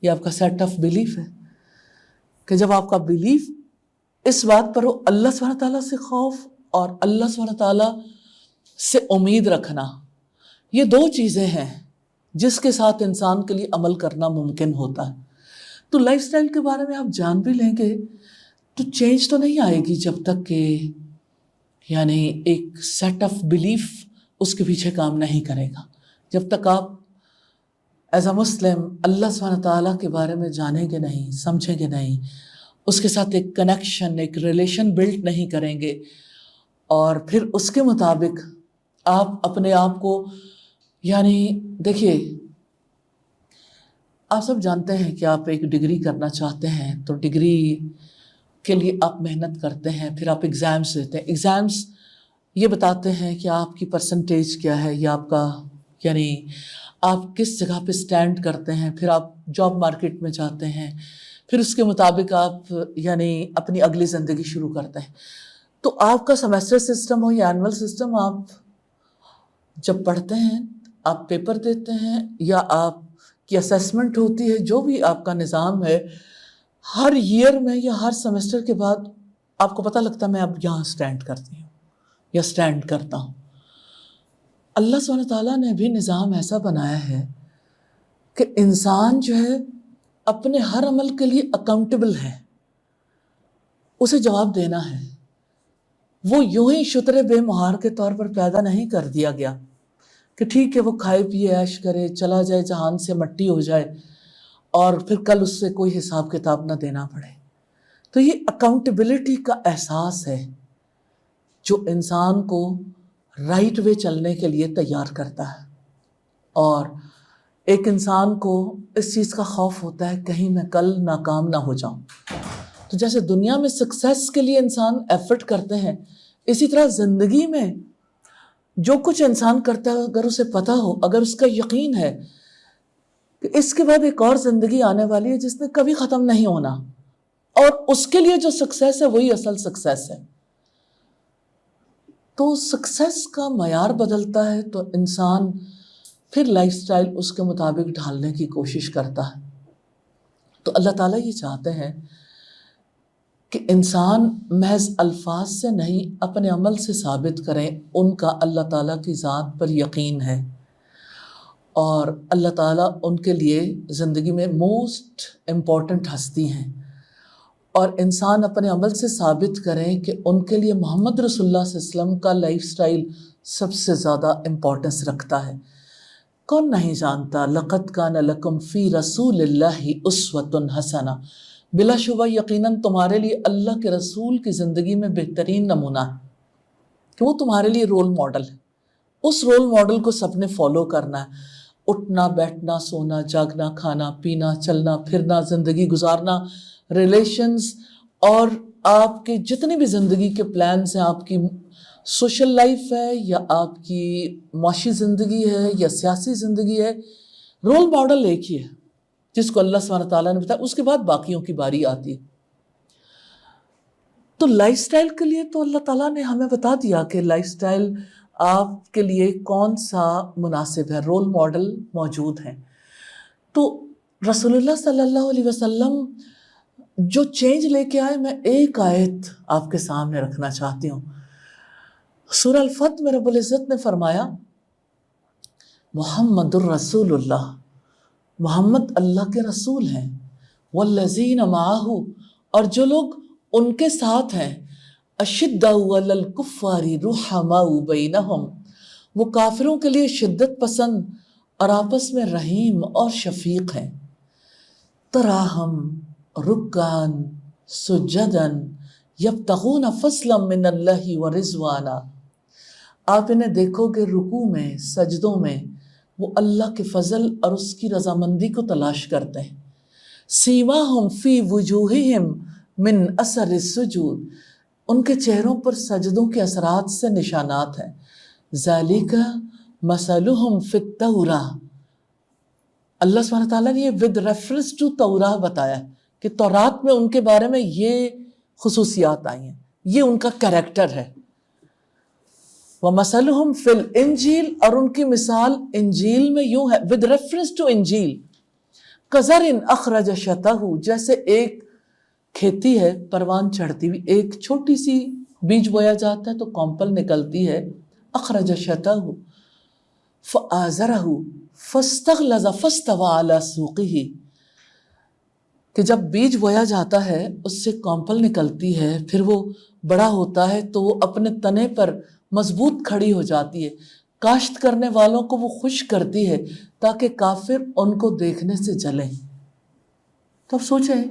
یہ آپ کا سیٹ آف بلیف ہے کہ جب آپ کا بلیف اس بات پر ہو، اللہ سبحانہ تعالیٰ سے خوف اور اللہ سبحانہ تعالیٰ سے امید رکھنا، یہ 2 چیزیں ہیں جس کے ساتھ انسان کے لیے عمل کرنا ممکن ہوتا ہے. تو لائف سٹائل کے بارے میں آپ جان بھی لیں گے تو چینج تو نہیں آئے گی جب تک کہ ایک سیٹ آف بلیف اس کے پیچھے کام نہیں کرے گا. جب تک آپ ایز اے مسلم اللہ سبحانہ تعالیٰ کے بارے میں جانیں گے نہیں، سمجھیں گے نہیں، اس کے ساتھ ایک کنیکشن، ایک ریلیشن بلڈ نہیں کریں گے، اور پھر اس کے مطابق آپ اپنے آپ کو دیکھیے، آپ سب جانتے ہیں کہ آپ ایک ڈگری کرنا چاہتے ہیں تو ڈگری کے لیے آپ محنت کرتے ہیں، پھر آپ ایگزامس دیتے ہیں. ایگزامس یہ بتاتے ہیں کہ آپ کی پرسنٹیج کیا ہے، یا آپ کا آپ کس جگہ پہ سٹینڈ کرتے ہیں. پھر آپ جاب مارکیٹ میں جاتے ہیں، پھر اس کے مطابق آپ اپنی اگلی زندگی شروع کرتے ہیں. تو آپ کا سیمیسٹر سسٹم ہو یا اینول سسٹم، آپ جب پڑھتے ہیں، آپ پیپر دیتے ہیں، یا آپ کی اسیسمنٹ ہوتی ہے، جو بھی آپ کا نظام ہے، ہر ایئر میں یا ہر سیمسٹر کے بعد آپ کو پتہ لگتا ہے میں اب یہاں سٹینڈ کرتی ہوں یا سٹینڈ کرتا ہوں. اللہ سبحانہ تعالیٰ نے بھی نظام ایسا بنایا ہے کہ انسان جو ہے اپنے ہر عمل کے لیے اکاؤنٹیبل ہے، اسے جواب دینا ہے. وہ یوں ہی شتر بے مہار کے طور پر پیدا نہیں کر دیا گیا کہ ٹھیک ہے وہ کھائے پیے عیش کرے، چلا جائے جہان سے مٹی ہو جائے، اور پھر کل اس سے کوئی حساب کتاب نہ دینا پڑے. تو یہ اکاؤنٹیبلٹی کا احساس ہے جو انسان کو رائٹ وے چلنے کے لیے تیار کرتا ہے. اور ایک انسان کو اس چیز کا خوف ہوتا ہے کہیں میں کل ناکام نہ ہو جاؤں. تو جیسے دنیا میں سکسیس کے لیے انسان ایفرٹ کرتے ہیں، اسی طرح زندگی میں جو کچھ انسان کرتا ہے اگر اسے پتہ ہو، اگر اس کا یقین ہے کہ اس کے بعد ایک اور زندگی آنے والی ہے جس نے کبھی ختم نہیں ہونا، اور اس کے لیے جو سکسیس ہے وہی اصل سکسیس ہے، تو سکسیس کا معیار بدلتا ہے تو انسان پھر لائف سٹائل اس کے مطابق ڈھالنے کی کوشش کرتا ہے. تو اللہ تعالیٰ یہ چاہتے ہیں کہ انسان محض الفاظ سے نہیں اپنے عمل سے ثابت کریں ان کا اللہ تعالیٰ کی ذات پر یقین ہے، اور اللہ تعالیٰ ان کے لیے زندگی میں موسٹ امپورٹنٹ ہستی ہیں، اور انسان اپنے عمل سے ثابت کریں کہ ان کے لیے محمد رسول اللہ صلی اللہ علیہ وسلم کا لائف سٹائل سب سے زیادہ امپورٹنس رکھتا ہے. کون نہیں جانتا لقد کان لکم فی رسول اللہ اسوۃ حسنہ، بلا شبہ یقیناً تمہارے لیے اللہ کے رسول کی زندگی میں بہترین نمونہ ہے کہ وہ تمہارے لیے رول ماڈل ہے. اس رول ماڈل کو سب نے فالو کرنا ہے. اٹھنا بیٹھنا سونا جاگنا کھانا پینا چلنا پھرنا زندگی گزارنا ریلیشنز اور آپ کے جتنی بھی زندگی کے پلانز ہیں، آپ کی سوشل لائف ہے یا آپ کی معاشی زندگی ہے یا سیاسی زندگی ہے، رول ماڈل ایک ہی ہے جس کو اللہ سبحانہ تعالیٰ نے بتایا. اس کے بعد باقیوں کی باری آتی ہے. تو لائف سٹائل کے لیے تو اللہ تعالیٰ نے ہمیں بتا دیا کہ لائف سٹائل آپ کے لیے کون سا مناسب ہے، رول ماڈل موجود ہیں. تو رسول اللہ صلی اللہ علیہ وسلم جو چینج لے کے آئے، میں ایک آیت آپ کے سامنے رکھنا چاہتی ہوں. سورہ الفتح میں رب العزت نے فرمایا محمد الرسول اللہ، محمد اللہ کے رسول ہیں، والذین معہ، اور جو لوگ ان کے ساتھ ہیں، اشداء علی الکفار رحماء بینہم، وہ کافروں کے لیے شدت پسند اور آپس میں رحیم اور شفیق ہیں. تراہم رکعا سجدا یبتغون فضلا من اللہ ورضوانا، آپ انہیں دیکھو گے رکوع میں سجدوں میں وہ اللہ کے فضل اور اس کی رضامندی کو تلاش کرتے ہیں. سیماہم فی وجوہہم من اثر السجود، ان کے چہروں پر سجدوں کے اثرات سے نشانات ہیں. ذالک مثلہم فی التوراہ، اللہ سبحانہ تعالیٰ نے یہ ود ریفرنس ٹو توراہ بتایا کہ تورات میں ان کے بارے میں یہ خصوصیات آئی ہیں، یہ ان کا کریکٹر ہے. وَمَثَلُهُمْ فِي الْإِنْجِيلِ، اور ان کی مثال انجیل میں یوں ہے with reference to انجیل. كَزَرٍ أَخْرَجَ شَطَهُ، جیسے ایک کھیتی ہے پروان چڑھتی ہوئی، ایک چھوٹی سی بیج بویا جاتا ہے تو کمپل نکلتی ہے. أَخْرَجَ شَطَهُ فَآزَرَهُ فَاسْتَغْلَظَ فَاسْتَوَىٰ عَلَىٰ سُوقِهِ، کہ جب بیج بویا جاتا ہے اس سے کمپل نکلتی ہے، پھر وہ بڑا ہوتا ہے تو وہ اپنے تنے پر مضبوط کھڑی ہو جاتی ہے، کاشت کرنے والوں کو وہ خوش کرتی ہے تاکہ کافر ان کو دیکھنے سے جلیں. تو اب سوچیں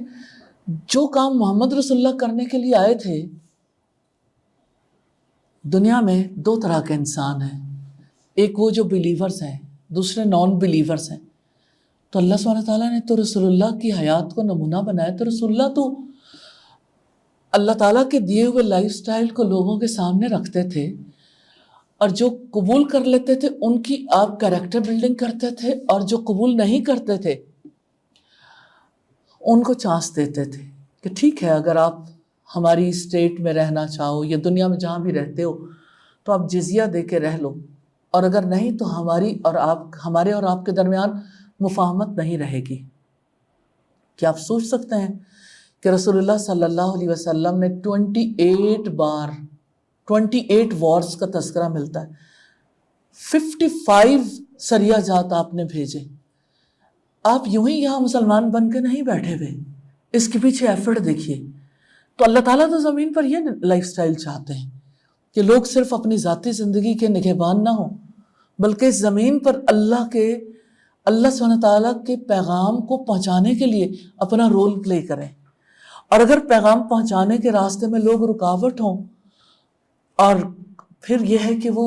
جو کام محمد رسول اللہ کرنے کے لیے آئے تھے، دنیا میں دو طرح کے انسان ہیں، ایک وہ جو بلیورز ہیں، دوسرے نان بلیورز ہیں. تو اللہ سبحانہ تعالیٰ نے تو رسول اللہ کی حیات کو نمونہ بنایا. تو رسول اللہ تو اللہ تعالیٰ کے دیے ہوئے لائف سٹائل کو لوگوں کے سامنے رکھتے تھے، اور جو قبول کر لیتے تھے ان کی آپ کریکٹر بلڈنگ کرتے تھے، اور جو قبول نہیں کرتے تھے ان کو چانس دیتے تھے کہ ٹھیک ہے اگر آپ ہماری اسٹیٹ میں رہنا چاہو یا دنیا میں جہاں بھی رہتے ہو تو آپ جزیہ دے کے رہ لو، اور اگر نہیں تو ہمارے اور آپ کے درمیان مفاہمت نہیں رہے گی. کیا آپ سوچ سکتے ہیں کہ رسول اللہ صلی اللہ علیہ وسلم نے 28 وارز کا تذکرہ ملتا ہے، 55 سریہ جات آپ نے بھیجے. آپ یوں ہی یہاں مسلمان بن کے نہیں بیٹھے ہوئے، اس کے پیچھے ایفرٹ دیکھیے. تو اللہ تعالیٰ تو زمین پر یہ لائف سٹائل چاہتے ہیں کہ لوگ صرف اپنی ذاتی زندگی کے نگہبان نہ ہوں، بلکہ اس زمین پر اللہ سبحانہ تعالیٰ کے پیغام کو پہنچانے کے لیے اپنا رول پلے کریں. اور اگر پیغام پہنچانے کے راستے میں لوگ رکاوٹ ہوں اور پھر یہ ہے کہ وہ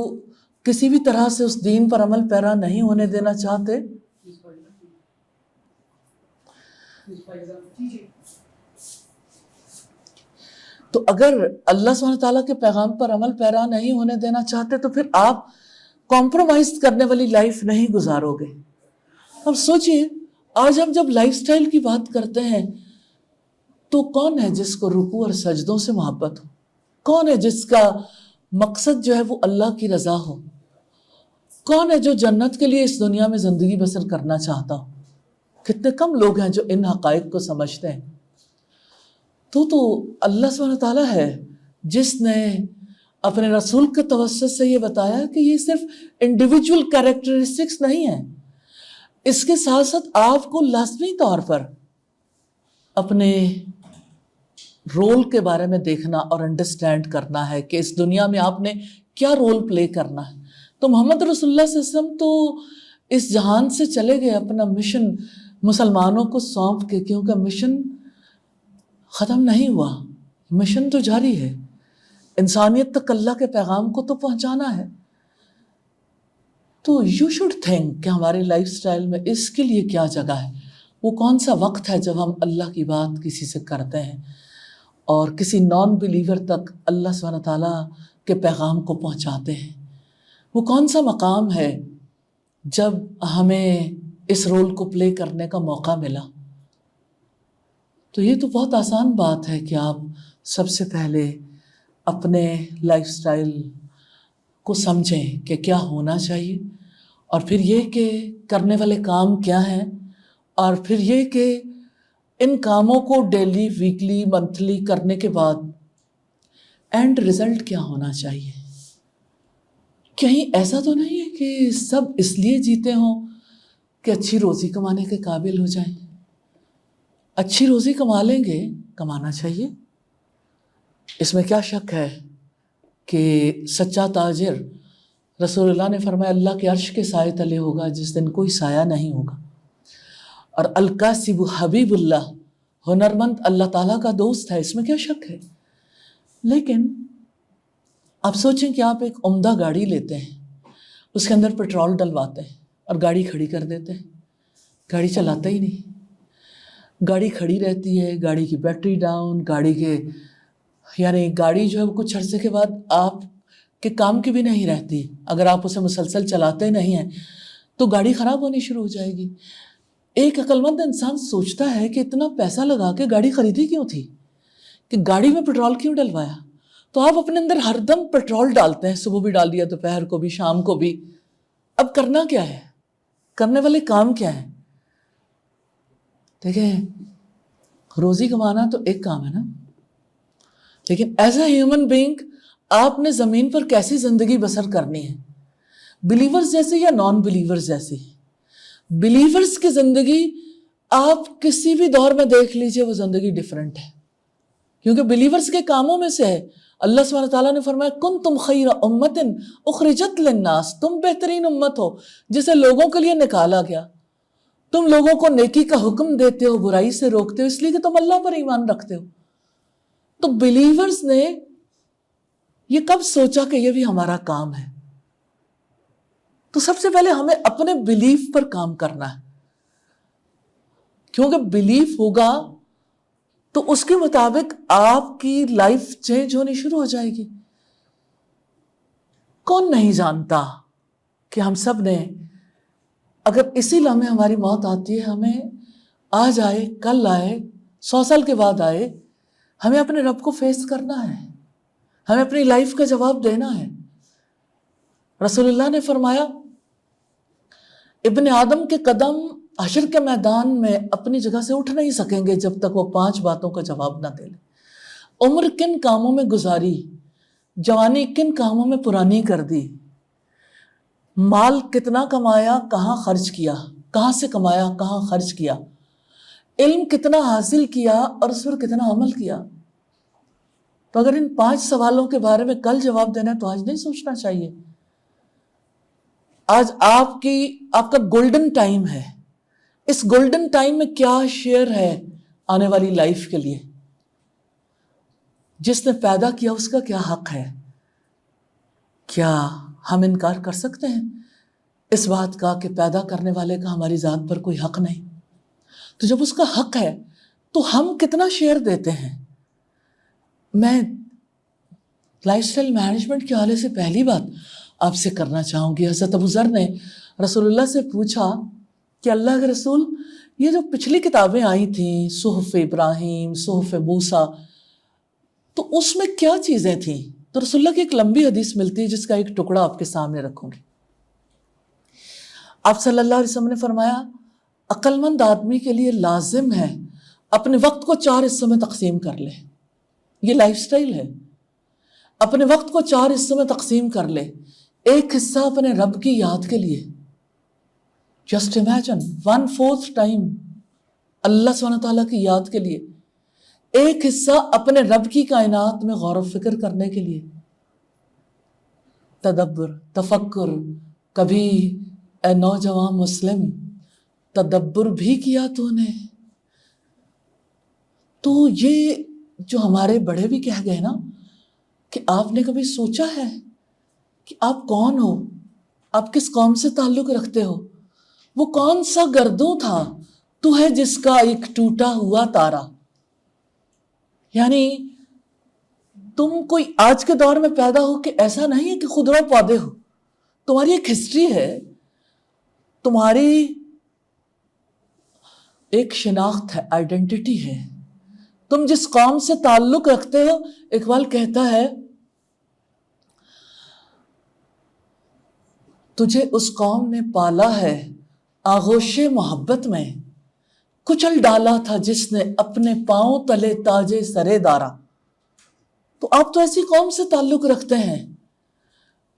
کسی بھی طرح سے اس دین پر عمل پیرا نہیں ہونے دینا چاہتے، تو اگر اللہ سبحانہ تعالیٰ کے پیغام پر عمل پیرا نہیں ہونے دینا چاہتے تو پھر آپ کمپرومائز کرنے والی لائف نہیں گزارو گے. اب سوچئے آج ہم جب لائف سٹائل کی بات کرتے ہیں تو کون ہے جس کو رکوع اور سجدوں سے محبت ہو؟ کون ہے جس کا مقصد جو ہے وہ اللہ کی رضا ہو؟ کون ہے جو جنت کے لیے اس دنیا میں زندگی بسر کرنا چاہتا ہو؟ کتنے کم لوگ ہیں جو ان حقائق کو سمجھتے ہیں. تو اللہ سبحانہ تعالیٰ ہے جس نے اپنے رسول کے توسط سے یہ بتایا کہ یہ صرف انڈیویجول کیریکٹرسٹکس نہیں ہیں، اس کے ساتھ ساتھ آپ کو لازمی طور پر اپنے رول کے بارے میں دیکھنا اور انڈرسٹینڈ کرنا ہے کہ اس دنیا میں آپ نے کیا رول پلے کرنا ہے. تو محمد رسول اللہ صلی اللہ علیہ وسلم تو اس جہان سے چلے گئے اپنا مشن مسلمانوں کو سونپ کے، کیونکہ مشن ختم نہیں ہوا، مشن تو جاری ہے، انسانیت تک اللہ کے پیغام کو تو پہنچانا ہے. تو یو شوڈ تھنک کہ ہمارے لائف سٹائل میں اس کے لیے کیا جگہ ہے، وہ کون سا وقت ہے جب ہم اللہ کی بات کسی سے کرتے ہیں اور کسی نان بلیور تک اللہ سبحانہ تعالیٰ کے پیغام کو پہنچاتے ہیں. وہ کون سا مقام ہے جب ہمیں اس رول کو پلے کرنے کا موقع ملا. تو یہ تو بہت آسان بات ہے کہ آپ سب سے پہلے اپنے لائف سٹائل کو سمجھیں کہ کیا ہونا چاہیے، اور پھر یہ کہ کرنے والے کام کیا ہیں، اور پھر یہ کہ ان کاموں کو ڈیلی، ویکلی، منتھلی کرنے کے بعد اینڈ رزلٹ کیا ہونا چاہیے. کہیں ایسا تو نہیں ہے کہ سب اس لیے جیتے ہوں کہ اچھی روزی کمانے کے قابل ہو جائیں. اچھی روزی کما لیں گے، کمانا چاہیے، اس میں کیا شک ہے کہ سچا تاجر رسول اللہ نے فرمایا اللہ کے عرش کے سائے تلے ہوگا جس دن کوئی سایہ نہیں ہوگا. اور الکاسب حبیب اللہ، ہنرمند اللہ تعالیٰ کا دوست ہے، اس میں کیا شک ہے. لیکن آپ سوچیں کہ آپ ایک عمدہ گاڑی لیتے ہیں، اس کے اندر پیٹرول ڈلواتے ہیں اور گاڑی کھڑی کر دیتے ہیں، گاڑی چلاتا ہی نہیں، گاڑی کھڑی رہتی ہے، گاڑی کی بیٹری ڈاؤن، یعنی گاڑی جو ہے وہ کچھ عرصے کے بعد آپ کے کام کی بھی نہیں رہتی. اگر آپ اسے مسلسل چلاتے نہیں ہیں تو گاڑی خراب ہونی شروع ہو جائے گی. ایک عقل مند انسان سوچتا ہے کہ اتنا پیسہ لگا کے گاڑی خریدی کیوں تھی، کہ گاڑی میں پیٹرول کیوں ڈلوایا. تو آپ اپنے اندر ہر دم پیٹرول ڈالتے ہیں، صبح بھی ڈال دیا، دوپہر کو بھی، شام کو بھی. اب کرنا کیا ہے، کرنے والے کام کیا ہیں. دیکھیں روزی کمانا تو ایک کام ہے نا، لیکن ایز اے ہیومن بینگ آپ نے زمین پر کیسی زندگی بسر کرنی ہے، بلیورز جیسے یا نان بلیورز جیسی. بلیورز کی زندگی آپ کسی بھی دور میں دیکھ لیجئے وہ زندگی ڈیفرنٹ ہے، کیونکہ بلیورز کے کاموں میں سے ہے اللہ سبحانہ تعالیٰ نے فرمایا کنتم خیر امت اخرجت للناس، تم بہترین امت ہو جسے لوگوں کے لیے نکالا گیا. تم لوگوں کو نیکی کا حکم دیتے ہو، برائی سے روکتے ہو، اس لیے کہ تم اللہ پر ایمان رکھتے ہو. تو بلیورز نے یہ کب سوچا کہ یہ بھی ہمارا کام ہے. تو سب سے پہلے ہمیں اپنے بلیف پر کام کرنا ہے، کیونکہ بلیف ہوگا تو اس کے مطابق آپ کی لائف چینج ہونی شروع ہو جائے گی. کون نہیں جانتا کہ ہم سب نے اگر اسی لمحے ہماری موت آتی ہے، ہمیں آج آئے، کل آئے، 100 سال کے بعد آئے، ہمیں اپنے رب کو فیس کرنا ہے، ہمیں اپنی لائف کا جواب دینا ہے. رسول اللہ نے فرمایا ابن آدم کے قدم حشر کے میدان میں اپنی جگہ سے اٹھ نہیں سکیں گے جب تک وہ 5 باتوں کا جواب نہ دے لیں. عمر کن کاموں میں گزاری، جوانی کن کاموں میں پرانی کر دی، مال کتنا کمایا، کہاں خرچ کیا، کہاں سے کمایا، کہاں خرچ کیا، علم کتنا حاصل کیا اور اس پر کتنا عمل کیا. تو اگر ان 5 سوالوں کے بارے میں کل جواب دینا ہے تو آج نہیں سوچنا چاہیے. آج آپ کا گولڈن ٹائم ہے. اس گولڈن ٹائم میں کیا شیئر ہے آنے والی لائف کے لیے. جس نے پیدا کیا اس کا کیا حق ہے. کیا ہم انکار کر سکتے ہیں اس بات کا کہ پیدا کرنے والے کا ہماری ذات پر کوئی حق نہیں. تو جب اس کا حق ہے تو ہم کتنا شیئر دیتے ہیں. میں لائف سٹائل مینجمنٹ کے حوالے سے پہلی بات آپ سے کرنا چاہوں گی. حضرت ابو ذر نے رسول اللہ سے پوچھا کہ اللہ کے رسول، یہ جو پچھلی کتابیں آئی تھیں، صحف ابراہیم، صحف موسیٰ، تو اس میں کیا چیزیں تھیں؟ تو رسول اللہ کی ایک لمبی حدیث ملتی ہے جس کا ایک ٹکڑا آپ کے سامنے رکھوں گی. آپ صلی اللہ علیہ وسلم نے فرمایا عقل مند آدمی کے لیے لازم ہے اپنے وقت کو 4 حصوں میں تقسیم کر لے. یہ لائف سٹائل ہے. اپنے وقت کو 4 حصوں میں تقسیم کر لے. ایک حصہ اپنے رب کی یاد کے لیے. جسٹ امیجن 1/4 ٹائم اللہ سبحانہ تعالیٰ کی یاد کے لیے. ایک حصہ اپنے رب کی کائنات میں غور و فکر کرنے کے لیے. تدبر، تفکر. کبھی اے نوجوان مسلم تدبر بھی کیا تو نے؟ تو یہ جو ہمارے بڑے بھی کہہ گئے نا کہ آپ نے کبھی سوچا ہے کہ آپ کون ہو، آپ کس قوم سے تعلق رکھتے ہو، وہ کون سا گردوں تھا تو ہے جس کا ایک ٹوٹا ہوا تارا. یعنی تم کوئی آج کے دور میں پیدا ہو کہ ایسا نہیں ہے کہ خضرا پودے ہو. تمہاری ایک ہسٹری ہے، تمہاری ایک شناخت ہے، آئیڈینٹیٹی ہے. تم جس قوم سے تعلق رکھتے ہو، اقبال کہتا ہے تجھے اس قوم نے پالا ہے آغوش محبت میں، کچل ڈالا تھا جس نے اپنے پاؤں تلے تاجے سرے دارا. تو آپ تو ایسی قوم سے تعلق رکھتے ہیں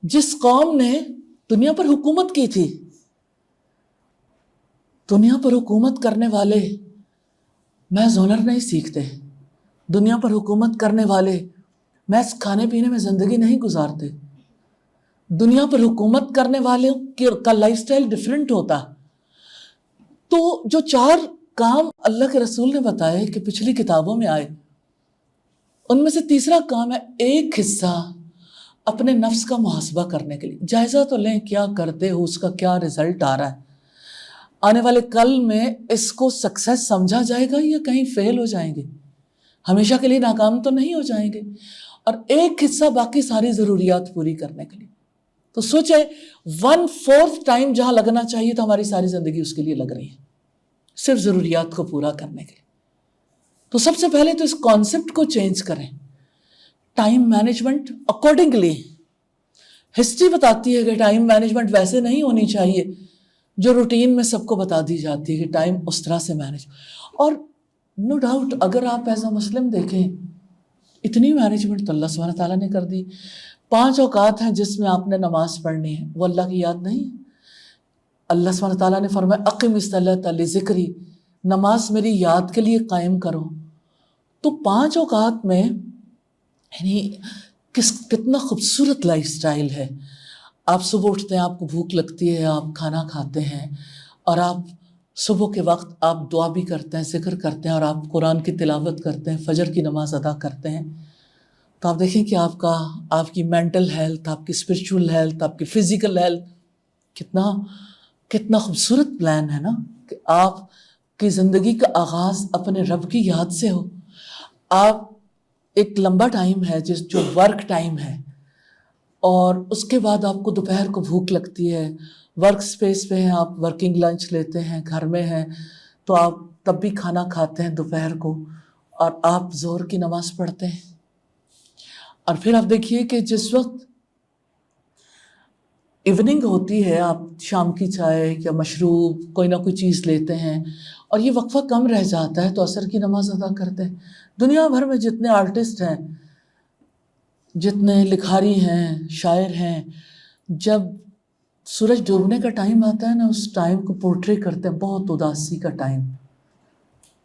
جس قوم نے دنیا پر حکومت کی تھی. دنیا پر حکومت کرنے والے محض ہنر نہیں سیکھتے. دنیا پر حکومت کرنے والے محض کھانے پینے میں زندگی نہیں گزارتے. دنیا پر حکومت کرنے والے کا لائف سٹائل ڈیفرنٹ ہوتا. تو جو 4 کام اللہ کے رسول نے بتائے کہ پچھلی کتابوں میں آئے، ان میں سے تیسرا کام ہے ایک حصہ اپنے نفس کا محاسبہ کرنے کے لیے. جائزہ تو لیں کیا کرتے ہو، اس کا کیا رزلٹ آ رہا ہے. آنے والے کل میں اس کو سکسیس سمجھا جائے گا یا کہیں فیل ہو جائیں گے، ہمیشہ کے لیے ناکام تو نہیں ہو جائیں گے. اور ایک حصہ باقی ساری ضروریات پوری کرنے کے لیے. تو سوچیں 1/4 ٹائم جہاں لگنا چاہیے تو ہماری ساری زندگی اس کے لیے لگ رہی ہے، صرف ضروریات کو پورا کرنے کے لیے. تو سب سے پہلے تو اس کانسیپٹ کو چینج کریں. Time management accordingly. ہسٹری بتاتی ہے کہ ٹائم مینجمنٹ ویسے نہیں ہونی چاہیے جو روٹین میں سب کو بتا دی جاتی ہے کہ ٹائم اس طرح سے مینج. اور نو ڈاؤٹ اگر آپ ایز اے مسلم دیکھیں اتنی مینجمنٹ تو اللہ سبحانہ تعالیٰ نے کر دی. 5 اوقات ہیں جس میں آپ نے نماز پڑھنی ہے، وہ اللہ کی یاد نہیں ہے. اللہ سبحانہ تعالیٰ نے فرمایا اقم الصلاۃ لذکری، نماز میری یاد کے لیے قائم کرو. تو 5 اوقات میں یعنی کتنا خوبصورت لائف سٹائل ہے. آپ صبح اٹھتے ہیں، آپ کو بھوک لگتی ہے، آپ کھانا کھاتے ہیں، اور آپ صبح کے وقت آپ دعا بھی کرتے ہیں، ذکر کرتے ہیں، اور آپ قرآن کی تلاوت کرتے ہیں، فجر کی نماز ادا کرتے ہیں. تو آپ دیکھیں کہ آپ کی مینٹل ہیلتھ، آپ کی اسپرچول ہیلتھ، آپ کی فزیکل ہیلتھ کتنا خوبصورت پلان ہے نا کہ آپ کی زندگی کا آغاز اپنے رب کی یاد سے ہو. آپ ایک لمبا ٹائم ہے جو ورک ٹائم ہے، اور اس کے بعد آپ کو دوپہر کو بھوک لگتی ہے، ورک سپیس پہ ہیں، آپ ورکنگ لنچ لیتے ہیں، گھر میں ہیں تو آپ تب بھی کھانا کھاتے ہیں دوپہر کو، اور آپ ظہر کی نماز پڑھتے ہیں. اور پھر آپ دیکھیے کہ جس وقت ایوننگ ہوتی ہے، آپ شام کی چائے یا مشروب کوئی نہ کوئی چیز لیتے ہیں، اور یہ وقفہ کم رہ جاتا ہے تو عصر کی نماز ادا کرتے ہیں. دنیا بھر میں جتنے آرٹسٹ ہیں، جتنے لکھاری ہیں، شاعر ہیں، جب سورج ڈوبنے کا ٹائم آتا ہے نا، اس ٹائم کو پورٹری کرتے ہیں، بہت اداسی کا ٹائم.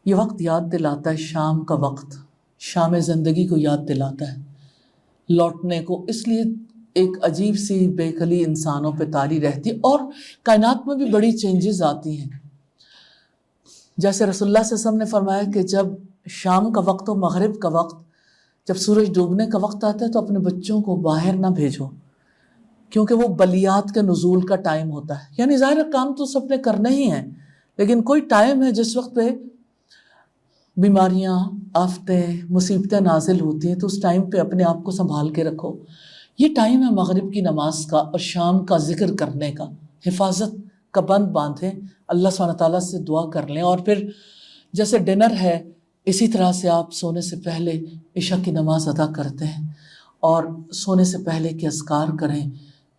یہ وقت یاد دلاتا ہے شام کا وقت، شام زندگی کو یاد دلاتا ہے، لوٹنے کو. اس لیے ایک عجیب سی بے خلی انسانوں پہ طاری رہتی ہے، اور کائنات میں بھی بڑی چینجز آتی ہیں. جیسے رسول اللہ صلی اللہ علیہ وسلم نے فرمایا کہ جب شام کا وقت ہو، مغرب کا وقت، جب سورج ڈوبنے کا وقت آتا ہے تو اپنے بچوں کو باہر نہ بھیجو، کیونکہ وہ بلیات کے نزول کا ٹائم ہوتا ہے. یعنی ظاہر کام تو سب نے کرنے ہی ہیں، لیکن کوئی ٹائم ہے جس وقت پہ بیماریاں، آفتیں، مصیبتیں نازل ہوتی ہیں، تو اس ٹائم پہ اپنے آپ کو سنبھال کے رکھو۔ یہ ٹائم ہے مغرب کی نماز کا اور شام کا ذکر کرنے کا، حفاظت کا بند باندھیں، اللہ سبحانہ تعالیٰ سے دعا کر لیں، اور پھر جیسے ڈنر ہے اسی طرح سے آپ سونے سے پہلے عشاء کی نماز ادا کرتے ہیں اور سونے سے پہلے کے اذکار کریں،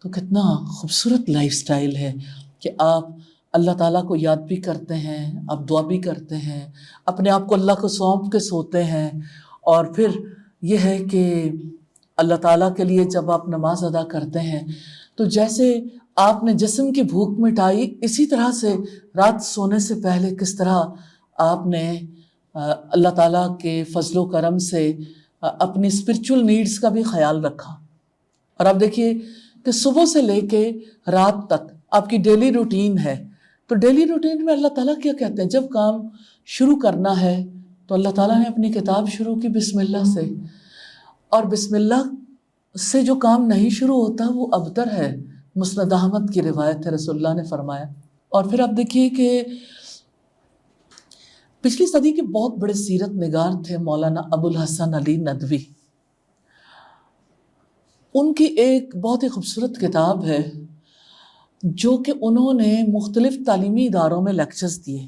تو کتنا خوبصورت لائف سٹائل ہے کہ آپ اللہ تعالیٰ کو یاد بھی کرتے ہیں، آپ دعا بھی کرتے ہیں، اپنے آپ کو اللہ کو سونپ کے سوتے ہیں، اور پھر یہ ہے کہ اللہ تعالیٰ کے لیے جب آپ نماز ادا کرتے ہیں تو جیسے آپ نے جسم کی بھوک مٹائی، اسی طرح سے رات سونے سے پہلے کس طرح آپ نے اللہ تعالیٰ کے فضل و کرم سے اپنی اسپرچول نیڈز کا بھی خیال رکھا۔ اور آپ دیکھیے کہ صبح سے لے کے رات تک آپ کی ڈیلی روٹین ہے، تو ڈیلی روٹین میں اللہ تعالیٰ کیا کہتے ہیں، جب کام شروع کرنا ہے تو اللہ تعالیٰ نے اپنی کتاب شروع کی بسم اللہ سے، اور بسم اللہ سے جو کام نہیں شروع ہوتا وہ ابتر ہے، مسند احمد کی روایت ہے، رسول اللہ نے فرمایا۔ اور پھر آپ دیکھیے کہ پچھلی صدی کے بہت بڑے سیرت نگار تھے مولانا ابو الحسن علی ندوی، ان کی ایک بہت ہی خوبصورت کتاب ہے جو کہ انہوں نے مختلف تعلیمی اداروں میں لیکچرز دیے،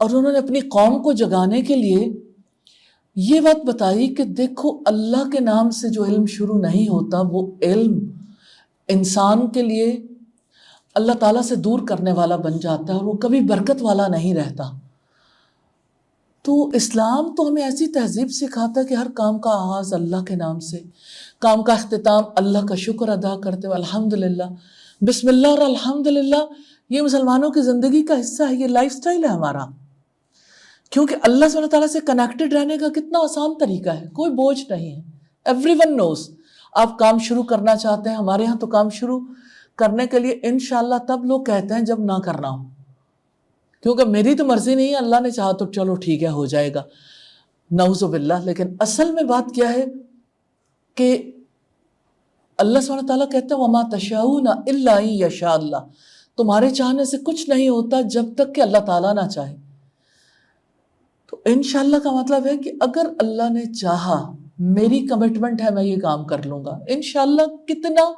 اور انہوں نے اپنی قوم کو جگانے کے لیے یہ بات بتائی کہ دیکھو اللہ کے نام سے جو علم شروع نہیں ہوتا وہ علم انسان کے لیے اللہ تعالیٰ سے دور کرنے والا بن جاتا ہے اور وہ کبھی برکت والا نہیں رہتا۔ تو اسلام تو ہمیں ایسی تہذیب سکھاتا ہے کہ ہر کام کا آغاز اللہ کے نام سے، کام کا اختتام اللہ کا شکر ادا کرتے ہوئے الحمدللہ، بسم اللہ اور الحمدللہ، یہ مسلمانوں کی زندگی کا حصہ ہے، یہ لائف سٹائل ہے ہمارا، کیونکہ اللہ سبحانہ تعالیٰ سے کنیکٹڈ رہنے کا کتنا آسان طریقہ ہے، کوئی بوجھ نہیں ہے، ایوری ون نوز۔ آپ کام شروع کرنا چاہتے ہیں، ہمارے ہاں تو کام شروع کرنے کے لیے انشاءاللہ تب لوگ کہتے ہیں جب نہ کرنا ہو، کیونکہ میری تو مرضی نہیں ہے، اللہ نے چاہا تو چلو ٹھیک ہے ہو جائے گا، نعوذ باللہ۔ لیکن اصل میں بات کیا ہے کہ اللہ سبحانہ تعالیٰ کہتے ہیں وَمَا تَشَاءُونَ إِلَّا أَن يَشَاءَ اللَّهُ، تمہارے چاہنے سے کچھ نہیں ہوتا جب تک کہ اللہ تعالیٰ نہ چاہے۔ تو انشاءاللہ کا مطلب ہے کہ اگر اللہ نے چاہا، میری کمٹمنٹ ہے میں یہ کام کر لوں گا انشاءاللہ۔ کتنا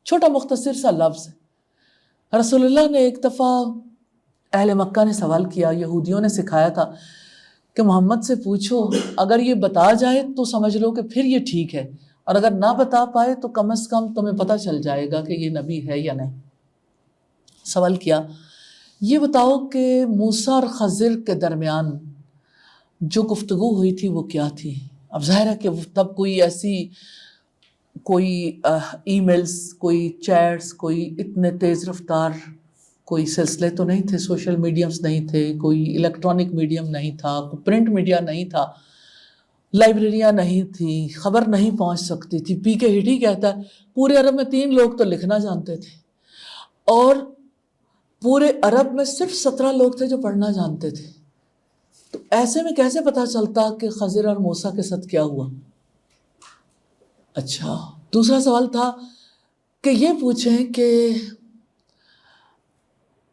چھوٹا مختصر سا لفظ ہے۔ رسول اللہ نے ایک دفعہ اہل مکہ نے سوال کیا، یہودیوں نے سکھایا تھا کہ محمد سے پوچھو، اگر یہ بتا جائے تو سمجھ لو کہ پھر یہ ٹھیک ہے، اور اگر نہ بتا پائے تو کم از کم تمہیں پتہ چل جائے گا کہ یہ نبی ہے یا نہیں۔ سوال کیا، یہ بتاؤ کہ موسیٰ اور خضر کے درمیان جو گفتگو ہوئی تھی وہ کیا تھی؟ اب ظاہر ہے کہ تب کوئی ای میلز، کوئی چیٹس، کوئی اتنے تیز رفتار کوئی سلسلے تو نہیں تھے، سوشل میڈیمز نہیں تھے، کوئی الیکٹرانک میڈیم نہیں تھا، کوئی پرنٹ میڈیا نہیں تھا، لائبریریاں نہیں تھیں، خبر نہیں پہنچ سکتی تھی۔ پی کے ہٹی کہتا ہے پورے عرب میں 3 لوگ تو لکھنا جانتے تھے، اور پورے عرب میں صرف 17 لوگ تھے جو پڑھنا جانتے تھے۔ تو ایسے میں کیسے پتہ چلتا کہ خضر اور موسیٰ کے ساتھ کیا ہوا؟ اچھا، دوسرا سوال تھا کہ یہ پوچھیں کہ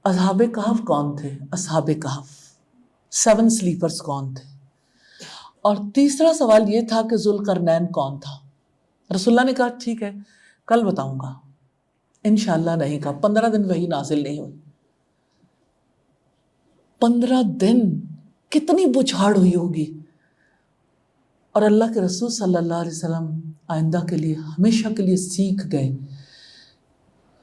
اصحاب کہف کون تھے؟ اصحاب کہف 7 سلیپرز کون تھے؟ اور تیسرا سوال یہ تھا کہ ذوالقرنین کون تھا؟ رسول اللہ نے کہا ٹھیک ہے کل بتاؤں گا، انشاءاللہ نہیں کہا۔ 15 دن وحی نازل نہیں ہوئی۔ 15 دن کتنی بچھاڑ ہوئی ہوگی، اور اللہ کے رسول صلی اللہ علیہ وسلم آئندہ کے لیے ہمیشہ کے لیے سیکھ گئے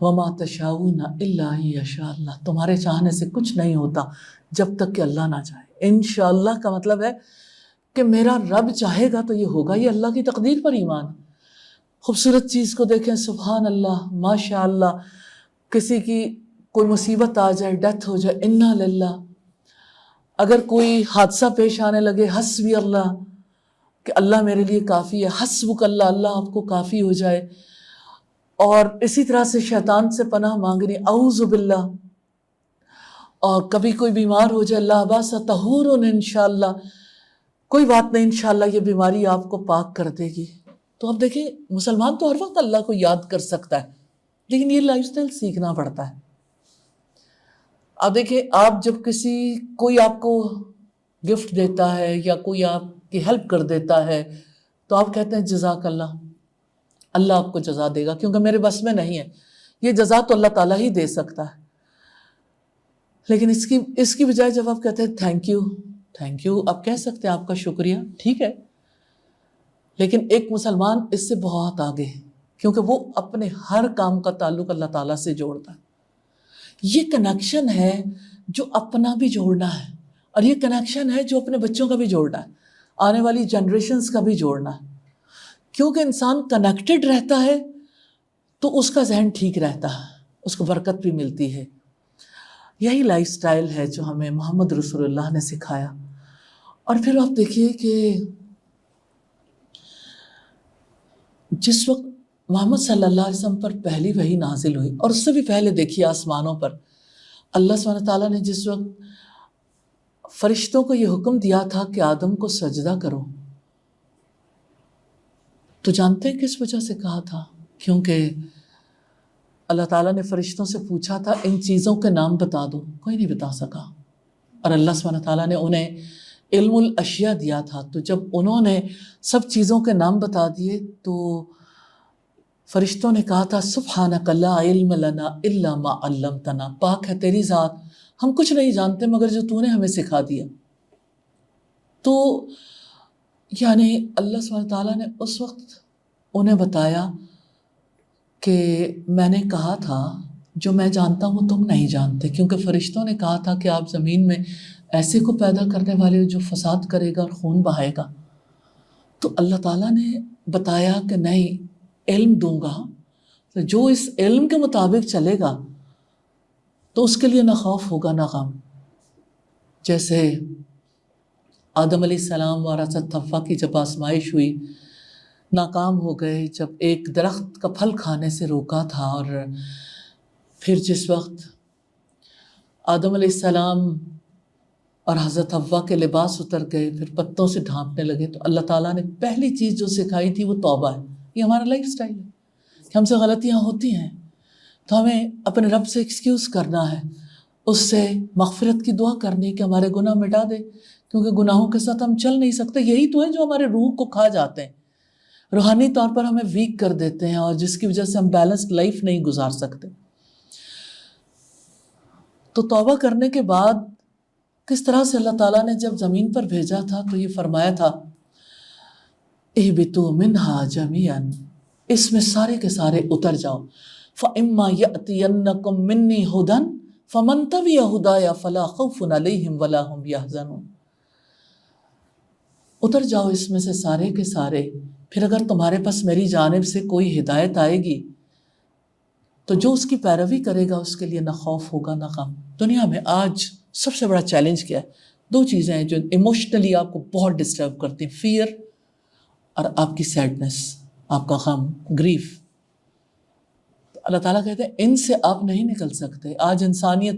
وَمَا تَشَاءُونَ إِلَّا أَن يَشَاءَ اللَّهُ، تمہارے چاہنے سے کچھ نہیں ہوتا جب تک کہ اللہ نہ چاہے۔ انشاءاللہ کا مطلب ہے کہ میرا رب چاہے گا تو یہ ہوگا، یہ اللہ کی تقدیر پر ایمان۔ خوبصورت چیز کو دیکھیں، سبحان اللہ، ماشاء اللہ، کسی کی کوئی مصیبت آ جائے، ڈیتھ ہو جائے، انا للہ، اگر کوئی حادثہ پیش آنے لگے، حسبی اللہ، کہ اللہ میرے لیے کافی ہے، حسبک اللہ، اللہ آپ کو کافی ہو جائے۔ اور اسی طرح سے شیطان سے پناہ مانگنی، اعوذ باللہ۔ اور کبھی کوئی بیمار ہو جائے، لا باس طہور انشاءاللہ، کوئی بات نہیں، انشاءاللہ یہ بیماری آپ کو پاک کر دے گی۔ تو اب دیکھیں مسلمان تو ہر وقت اللہ کو یاد کر سکتا ہے، لیکن یہ لائف سٹائل سیکھنا پڑتا ہے۔ آپ دیکھیں، آپ جب کوئی آپ کو گفٹ دیتا ہے یا کوئی آپ کی ہیلپ کر دیتا ہے تو آپ کہتے ہیں جزاک اللہ، اللہ آپ کو جزا دے گا، کیونکہ میرے بس میں نہیں ہے، یہ جزا تو اللہ تعالیٰ ہی دے سکتا ہے۔ لیکن اس کی بجائے جب آپ کہتے ہیں تھینک یو، آپ کہہ سکتے ہیں آپ کا شکریہ، ٹھیک ہے، لیکن ایک مسلمان اس سے بہت آگے ہے، کیونکہ وہ اپنے ہر کام کا تعلق اللہ تعالیٰ سے جوڑتا ہے۔ یہ کنیکشن ہے جو اپنا بھی جوڑنا ہے، اور یہ کنیکشن ہے جو اپنے بچوں کا بھی جوڑنا ہے، آنے والی جنریشنز کا بھی جوڑنا ہے۔ کیونکہ انسان کنیکٹڈ رہتا ہے تو اس کا ذہن ٹھیک رہتا ہے، اس کو برکت بھی ملتی ہے۔ یہی لائف سٹائل ہے جو ہمیں محمد رسول اللہ نے سکھایا۔ اور پھر آپ دیکھیے کہ جس وقت محمد صلی اللہ علیہ وسلم پر پہلی وحی نازل ہوئی، اور اس سے بھی پہلے دیکھیے آسمانوں پر اللہ سبحانہ تعالیٰ نے جس وقت فرشتوں کو یہ حکم دیا تھا کہ آدم کو سجدہ کرو، تو جانتے ہیں کس وجہ سے کہا تھا؟ کیونکہ اللہ تعالیٰ نے فرشتوں سے پوچھا تھا ان چیزوں کے نام بتا دو، کوئی نہیں بتا سکا، اور اللہ سبحانہ تعالیٰ نے انہیں علم الاشیاء دیا تھا۔ تو جب انہوں نے سب چیزوں کے نام بتا دیے تو فرشتوں نے کہا تھا سبحانک لا علم لنا الا ما علمتنا، پاک ہے تیری ذات، ہم کچھ نہیں جانتے مگر جو تو نے ہمیں سکھا دیا۔ تو یعنی اللہ سبحانہ تعالیٰ نے اس وقت انہیں بتایا کہ میں نے کہا تھا جو میں جانتا ہوں وہ تم نہیں جانتے، کیونکہ فرشتوں نے کہا تھا کہ آپ زمین میں ایسے کو پیدا کرنے والے جو فساد کرے گا اور خون بہائے گا، تو اللہ تعالیٰ نے بتایا کہ نہیں، علم دوں گا، تو جو اس علم کے مطابق چلے گا تو اس کے لیے نہ خوف ہوگا نہ غم۔ جیسے آدم علیہ السلام اور حضرت حوا کی جب آزمائش ہوئی، ناکام ہو گئے، جب ایک درخت کا پھل کھانے سے روکا تھا، اور پھر جس وقت آدم علیہ السلام اور حضرت حوا کے لباس اتر گئے، پھر پتوں سے ڈھانپنے لگے، تو اللہ تعالیٰ نے پہلی چیز جو سکھائی تھی وہ توبہ ہے۔ یہ ہمارا لائف سٹائل ہے کہ ہم سے غلطیاں ہوتی ہیں تو ہمیں اپنے رب سے ایکسکیوز کرنا ہے، اس سے مغفرت کی دعا کرنی کہ ہمارے گناہ مٹا دے، کیونکہ گناہوں کے ساتھ ہم چل نہیں سکتے۔ یہی تو ہے جو ہمارے روح کو کھا جاتے ہیں، روحانی طور پر ہمیں ویک کر دیتے ہیں، اور جس کی وجہ سے ہم بیلنسڈ لائف نہیں گزار سکتے۔ تو توبہ کرنے کے بعد کس طرح سے اللہ تعالیٰ نے جب زمین پر بھیجا تھا تو یہ فرمایا تھا اہبطوا منہا جمیعا، اس میں سارے کے سارے اتر جاؤ، فَإِمَّا يَأْتِيَنَّكُم مِّنِّي هُدًى فَمَن تَبِعَ هُدَايَ فَلَا خَوْفٌ عَلَيْهِمْ وَلَا هُمْ يَحْزَنُونَ۔ اتر جاؤ اس میں سے سارے کے سارے، پھر اگر تمہارے پاس میری جانب سے کوئی ہدایت آئے گی تو جو اس کی پیروی کرے گا اس کے لیے نہ خوف ہوگا نہ غم۔ دنیا میں آج سب سے بڑا چیلنج کیا ہے؟ دو چیزیں ہیں جو ایموشنلی آپ کو بہت ڈسٹرب کرتی ہیں، فیئر اور آپ کی سیڈنس، آپ کا غم، گریف۔ اللہ تعالیٰ کہتے ہیں ان سے آپ نہیں نکل سکتے۔ آج انسانیت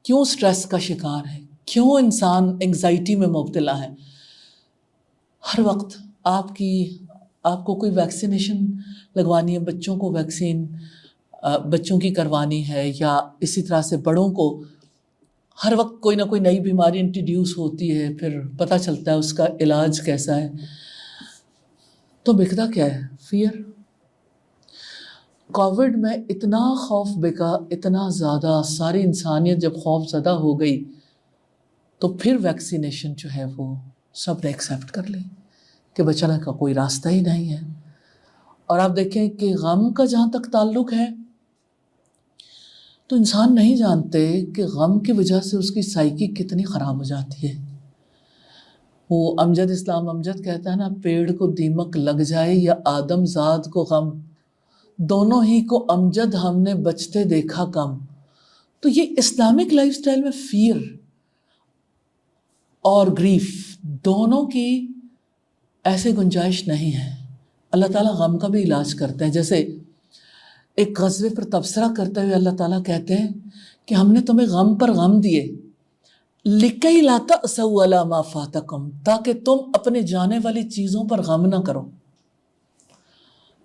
کیوں سٹریس کا شکار ہے، کیوں انسان انگزائٹی میں مبتلا ہے؟ ہر وقت آپ کو کوئی ویکسینیشن لگوانی ہے، بچوں کو ویکسین بچوں کی کروانی ہے، یا اسی طرح سے بڑوں کو ہر وقت کوئی نہ کوئی نئی بیماری انٹروڈیوس ہوتی ہے، پھر پتہ چلتا ہے اس کا علاج کیسا ہے۔ تو بکتا کیا ہے؟ فیئر۔ کووڈ میں اتنا خوف بکا، اتنا زیادہ، ساری انسانیت جب خوف زدہ ہو گئی تو پھر ویکسینیشن جو ہے وہ سب نے ایکسیپٹ کر لی کہ بچانے کا کوئی راستہ ہی نہیں ہے۔ اور آپ دیکھیں کہ غم کا جہاں تک تعلق ہے تو انسان نہیں جانتے کہ غم کی وجہ سے اس کی سائیکی کتنی خراب ہو جاتی ہے۔ وہ اسلام امجد کہتا ہے نا، پیڑ کو دیمک لگ جائے یا آدم زاد کو غم، دونوں ہی کو امجد ہم نے بچتے دیکھا کم۔ تو یہ اسلامک لائف سٹائل میں فیئر اور گریف دونوں کی ایسے گنجائش نہیں ہے۔ اللہ تعالیٰ غم کا بھی علاج کرتے ہیں، جیسے ایک غزوے پر تبصرہ کرتے ہوئے اللہ تعالیٰ کہتے ہیں کہ ہم نے تمہیں غم پر غم دیے، لِكَيْ لَا تَأْسَوْا عَلَىٰ مَا فَاتَكُمْ، تاکہ تم اپنے جانے والی چیزوں پر غم نہ کرو۔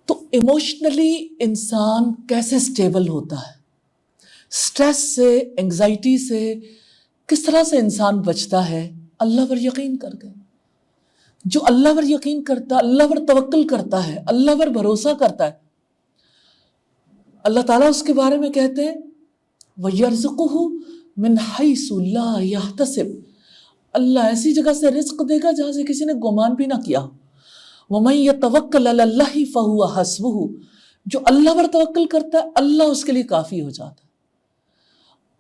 تو ایموشنلی انسان کیسے سٹیبل ہوتا ہے؟ اسٹریس سے، انگزائٹی سے کس طرح سے انسان بچتا ہے؟ اللہ پر یقین کر کے. جو اللہ پر یقین کرتا، اللہ پر توکل کرتا ہے، اللہ پر بھروسہ کرتا ہے، اللہ تعالیٰ اس کے بارے میں کہتے ہیں وَيَرْزُقُهُ مِنْ حَيْثُ لَا يَحْتَسِبُ. اللہ ایسی جگہ سے رزق دے گا جہاں سے کسی نے گمان بھی نہ کیا. وَمَن يَتَوَكَّلْ عَلَى اللَّهِ فَهُوَ حَسْبُهُ. جو اللہ پر توکل کرتا ہے اللہ اس کے لیے کافی ہو جاتا ہے.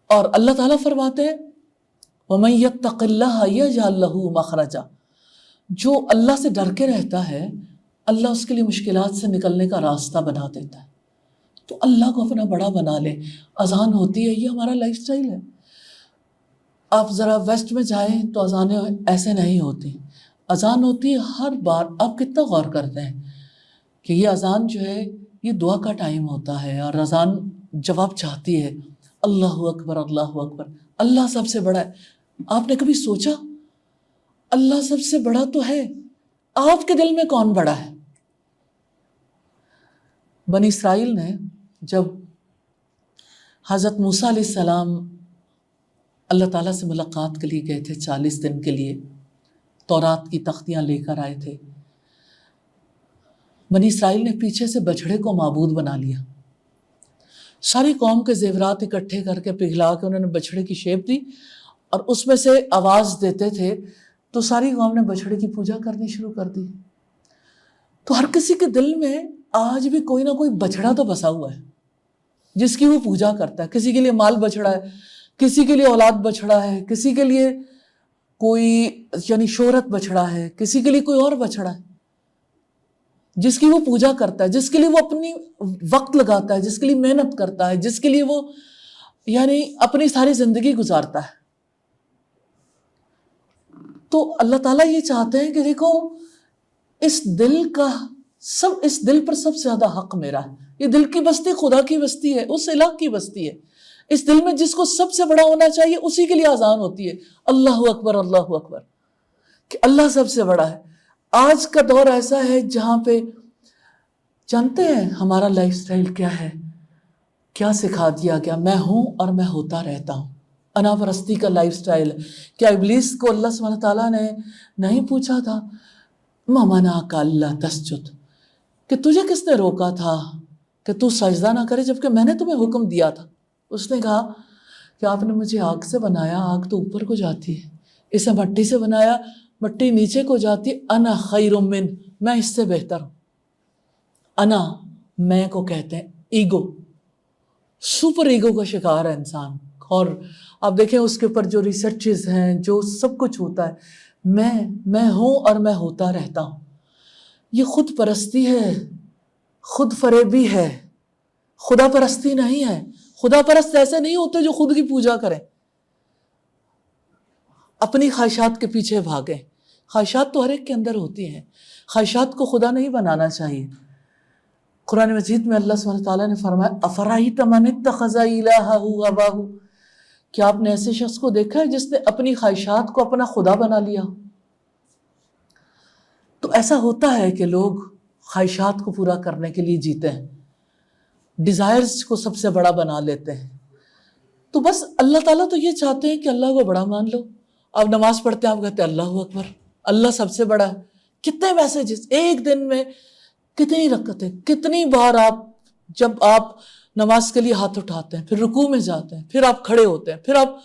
اور اللہ تعالیٰ فرماتے ہیں وَمَن يَتَّقِ اللَّهَ يَجْعَل لَّهُ مَخْرَجًا. جو اللہ سے ڈر کے رہتا ہے اللہ اس کے لیے مشکلات سے نکلنے کا راستہ بنا دیتا ہے. تو اللہ کو اپنا بڑا بنا لے. اذان ہوتی ہے، یہ ہمارا لائف سٹائل ہے. آپ ذرا ویسٹ میں جائیں تو اذانیں ایسے نہیں ہوتی. اذان ہوتی ہے ہر بار. آپ کتنا غور کرتے ہیں کہ یہ اذان جو ہے یہ دعا کا ٹائم ہوتا ہے، اور اذان جواب چاہتی ہے اللہ اکبر اللہ اکبر. اللہ سب سے بڑا ہے. آپ نے کبھی سوچا اللہ سب سے بڑا تو ہے، آپ کے دل میں کون بڑا ہے؟ بنی اسرائیل نے جب حضرت موسیٰ علیہ السلام اللہ تعالیٰ سے ملاقات کے لیے گئے تھے 40 دن کے لیے، تورات کی تختیاں لے کر آئے تھے، بنی اسرائیل نے پیچھے سے بچھڑے کو معبود بنا لیا. ساری قوم کے زیورات اکٹھے کر کے پگھلا کے انہوں نے بچھڑے کی شیپ دی، اور اس میں سے آواز دیتے تھے تو ساری قوم نے بچھڑے کی پوجا کرنی شروع کر دی. تو ہر کسی کے دل میں آج بھی کوئی نہ کوئی بچھڑا تو بسا ہوا ہے جس کی وہ پوجا کرتا ہے. کسی کے لیے مال بچھڑا ہے، کسی کے لیے اولاد بچھڑا ہے، کسی کے لیے کوئی یعنی شہرت بچھڑا ہے، کسی کے لیے کوئی اور بچھڑا ہے جس کی وہ پوجا کرتا ہے، جس کے لیے وہ اپنی وقت لگاتا ہے، جس کے لیے محنت کرتا ہے، جس کے لیے وہ یعنی اپنی ساری زندگی گزارتا ہے. تو اللہ تعالیٰ یہ چاہتے ہیں کہ دیکھو اس دل پر سب سے زیادہ حق میرا ہے. یہ دل کی بستی خدا کی بستی ہے، اس الہ کی بستی ہے. اس دل میں جس کو سب سے بڑا ہونا چاہیے اسی کے لیے اذان ہوتی ہے اللہ اکبر اللہ اکبر، کہ اللہ سب سے بڑا ہے. آج کا دور ایسا ہے جہاں پہ جانتے ہیں ہمارا لائف سٹائل کیا ہے، کیا سکھا دیا گیا؟ میں ہوں اور میں ہوتا رہتا ہوں. انا پرستی کا لائف سٹائل ہے. کیا ابلیس کو اللہ سبحانہ تعالیٰ نے نہیں پوچھا تھا ما منعک الا تسجد، کہ تجھے کس نے روکا تھا کہ تو سجدہ نہ کرے جبکہ میں نے تمہیں حکم دیا تھا؟ اس نے کہا کہ آپ نے مجھے آگ سے بنایا، آگ تو اوپر کو جاتی ہے، اسے مٹی سے بنایا، مٹی نیچے کو جاتی ہے. انا خیر من، میں اس سے بہتر ہوں. انا، میں کو کہتے ہیں ایگو، سپر ایگو کا شکار ہے انسان. اور آپ دیکھیں اس کے اوپر جو ریسرچز ہیں، جو سب کچھ ہوتا ہے، میں ہوں اور میں ہوتا رہتا ہوں. یہ خود پرستی ہے، خود فریبی ہے، خدا پرستی نہیں ہے. خدا پرست ایسے نہیں ہوتے جو خود کی پوجا کریں، اپنی خواہشات کے پیچھے بھاگیں. خواہشات تو ہر ایک کے اندر ہوتی ہیں، خواہشات کو خدا نہیں بنانا چاہیے. قرآن مجید میں اللہ سبحانہ تعالیٰ نے فرمایا افرأیت من اتخذ الہہ ہواہ، کیا آپ نے ایسے شخص کو دیکھا ہے جس نے اپنی خواہشات کو اپنا خدا بنا لیا؟ تو ایسا ہوتا ہے کہ لوگ خواہشات کو پورا کرنے کے لیے جیتے ہیں، ڈیزائرز کو سب سے بڑا بنا لیتے ہیں. تو بس اللہ تعالیٰ تو یہ چاہتے ہیں کہ اللہ کو بڑا مان لو. آپ نماز پڑھتے ہیں، آپ کہتے ہیں اللہ اکبر، اللہ سب سے بڑا ہے. کتنے میسیجز ایک دن میں، کتنی رکعتیں، کتنی بار جب آپ نماز کے لیے ہاتھ اٹھاتے ہیں، پھر رکوع میں جاتے ہیں، پھر آپ کھڑے ہوتے ہیں، پھر آپ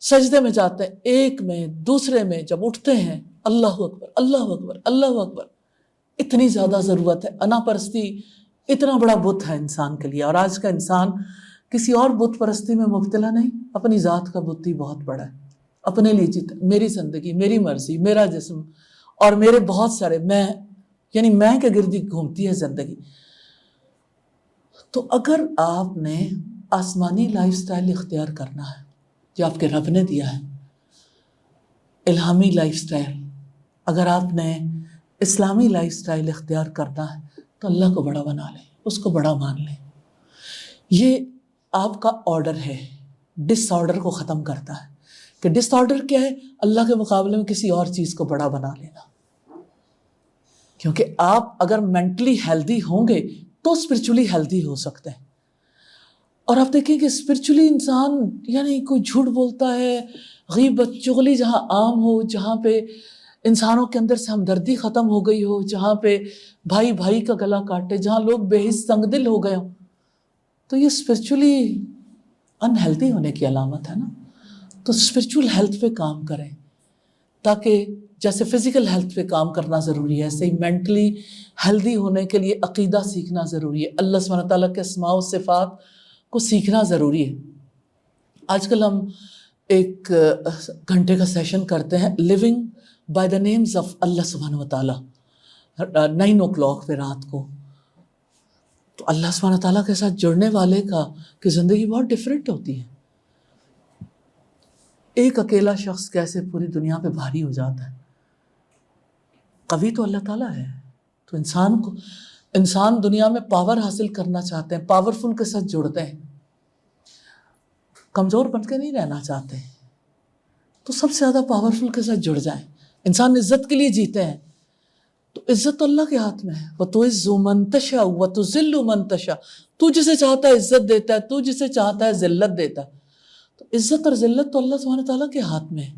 سجدے میں جاتے ہیں، ایک میں دوسرے میں جب اٹھتے ہیں اللہ اکبر اللہ اکبر اللہ اکبر. اتنی زیادہ ضرورت ہے. انا پرستی اتنا بڑا بت ہے انسان کے لیے، اور آج کا انسان کسی اور بت پرستی میں مبتلا نہیں، اپنی ذات کا بت ہی بہت بڑا ہے. اپنے لیے جیتا، میری زندگی، میری مرضی، میرا جسم اور میرے بہت سارے میں، یعنی میں کے گردی گھومتی ہے زندگی. تو اگر آپ نے آسمانی لائف سٹائل اختیار کرنا ہے جو آپ کے رب نے دیا ہے، الہامی لائف سٹائل، اگر آپ نے اسلامی لائف سٹائل اختیار کرنا ہے تو اللہ کو بڑا بنا لیں، اس کو بڑا مان لیں. یہ آپ کا آرڈر ہے، ڈس آرڈر کو ختم کرتا ہے. کہ ڈس آرڈر کیا ہے؟ اللہ کے مقابلے میں کسی اور چیز کو بڑا بنا لینا. کیونکہ آپ اگر مینٹلی ہیلدی ہوں گے تو اسپرچولی ہیلدی ہو سکتے ہیں. اور آپ دیکھیں کہ اسپرچولی انسان یعنی کوئی جھوٹ بولتا ہے، غیبت چغلی جہاں عام ہو، جہاں پہ انسانوں کے اندر سے ہمدردی ختم ہو گئی ہو، جہاں پہ بھائی بھائی کا گلا کاٹے، جہاں لوگ بے حس تنگ دل ہو گئے ہوں، تو یہ اسپرچولی انہیلتھی ہونے کی علامت ہے نا. تو اسپرچول ہیلتھ پہ کام کریں، تاکہ جیسے فزیکل ہیلتھ پہ کام کرنا ضروری ہے، ایسے ہی مینٹلی ہیلدی ہونے کے لیے عقیدہ سیکھنا ضروری ہے، اللہ سبحانہ تعالیٰ کے اسماء و صفات کو سیکھنا ضروری ہے. آج کل ہم ایک گھنٹے کا سیشن کرتے ہیں living by the names of Allah سبحانہ وتعالیٰ 9 o'clock پہ رات کو. تو اللہ سبحانہ تعالیٰ کے ساتھ جڑنے والے کی زندگی بہت ڈیفرنٹ ہوتی ہے. ایک اکیلا شخص کیسے پوری دنیا پہ بھاری ہو جاتا ہے. قوی تو اللہ تعالیٰ ہے. تو انسان دنیا میں پاور حاصل کرنا چاہتے ہیں، پاورفل کے ساتھ جڑتے ہیں، کمزور بن کے نہیں رہنا چاہتے. تو سب سے زیادہ پاورفل کے ساتھ جڑ جائیں. انسان عزت کے لیے جیتے ہیں، تو عزت تو اللہ کے ہاتھ میں ہے. وَتُعِزُّ مَن تَشَاءُ وَتُذِلُّ مَن تَشَاءُ. تو جسے چاہتا ہے عزت دیتا ہے، تو جسے چاہتا ہے ذلت دیتا ہے. تو عزت اور ذلت تو اللہ سبحانہ تعالیٰ کے ہاتھ میں ہے.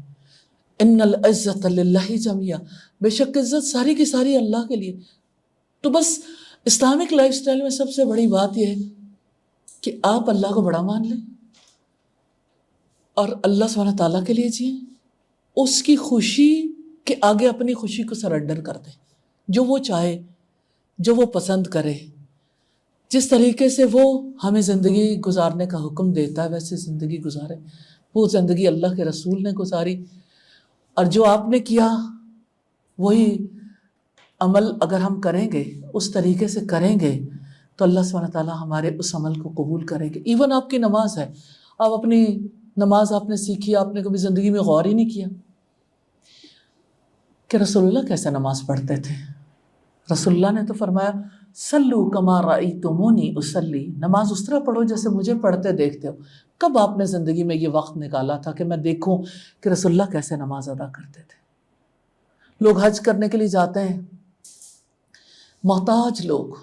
ان العزت للہ جميعا. بے شک عزت ساری کی ساری اللہ کے لیے. تو بس اسلامک لائف سٹائل میں سب سے بڑی بات یہ ہے کہ آپ اللہ کو بڑا مان لیں اور اللہ سبحانہ تعالیٰ کے لیے جئیں. اس کی خوشی کے آگے اپنی خوشی کو سرنڈر کر دیں. جو وہ چاہے، جو وہ پسند کرے، جس طریقے سے وہ ہمیں زندگی گزارنے کا حکم دیتا ہے ویسے زندگی گزارے. وہ زندگی اللہ کے رسول نے گزاری، اور جو آپ نے کیا وہی عمل اگر ہم کریں گے، اس طریقے سے کریں گے، تو اللہ سبحانہ تعالیٰ ہمارے اس عمل کو قبول کریں گے. ایون آپ کی نماز ہے، آپ اپنی نماز آپ نے سیکھی، آپ نے کبھی زندگی میں غور ہی نہیں کیا کہ رسول اللہ کیسے نماز پڑھتے تھے. رسول اللہ نے تو فرمایا صلو کما رأیتمونی اصلی. نماز اس طرح پڑھو جیسے مجھے پڑھتے دیکھتے ہو. کب آپ نے زندگی میں یہ وقت نکالا تھا کہ میں دیکھوں کہ رسول اللہ کیسے نماز ادا کرتے تھے؟ لوگ حج کرنے کے لیے جاتے ہیں، محتاج لوگ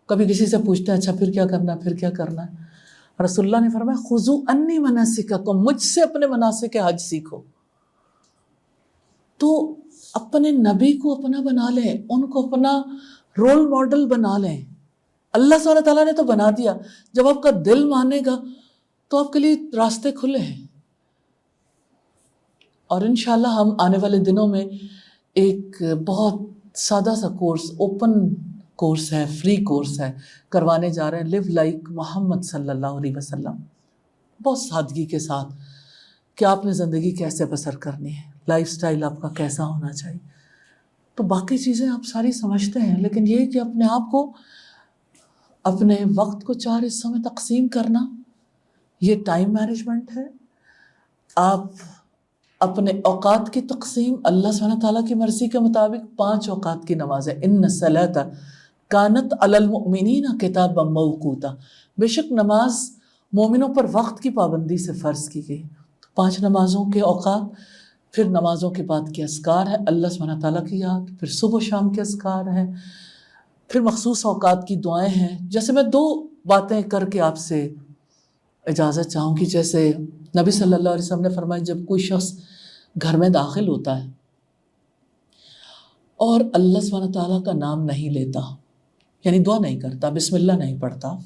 کبھی کسی سے پوچھتے ہیں اچھا پھر کیا کرنا ہے، پھر کیا کرنا ہے؟ رسول اللہ نے فرمایا خذوا انی مناسککم. مجھ سے اپنے مناسک حج سیکھو. تو اپنے نبی کو اپنا بنا لیں، ان کو اپنا رول ماڈل بنا لیں. اللہ سبحانہ تعالیٰ نے تو بنا دیا. جب آپ کا دل مانے گا تو آپ کے لیے راستے کھلے ہیں. اور انشاءاللہ ہم آنے والے دنوں میں ایک بہت سادہ سا کورس، اوپن کورس ہے، فری کورس ہے، کروانے جا رہے ہیں. لیو لائک محمد صلی اللہ علیہ وسلم. بہت سادگی کے ساتھ کہ آپ نے زندگی کیسے بسر کرنی ہے، لائف سٹائل آپ کا کیسا ہونا چاہیے. تو باقی چیزیں آپ ساری سمجھتے ہیں، لیکن یہ کہ اپنے آپ کو، اپنے وقت کو 4 حصوں میں تقسیم کرنا، یہ ٹائم مینجمنٹ ہے. آپ اپنے اوقات کی تقسیم اللہ سبحانہ تعالیٰ کی مرضی کے مطابق 5 اوقات کی نماز ہے. ان الصلاۃ کانت علی المؤمنین کتابا موقوتا. بے شک نماز مومنوں پر وقت کی پابندی سے فرض کی گئی. 5 نمازوں کے اوقات، پھر نمازوں کے بعد کے اذکار ہیں، اللہ سبحانہ تعالیٰ کی یاد، پھر صبح و شام کے اذکار ہیں، پھر مخصوص اوقات کی دعائیں ہیں. جیسے میں 2 باتیں کر کے آپ سے اجازت چاہوں گی. جیسے نبی صلی اللہ علیہ وسلم نے فرمایا جب کوئی شخص گھر میں داخل ہوتا ہے اور اللہ سبحانہ تعالیٰ کا نام نہیں لیتا، یعنی دعا نہیں کرتا، بسم اللہ نہیں پڑھتا،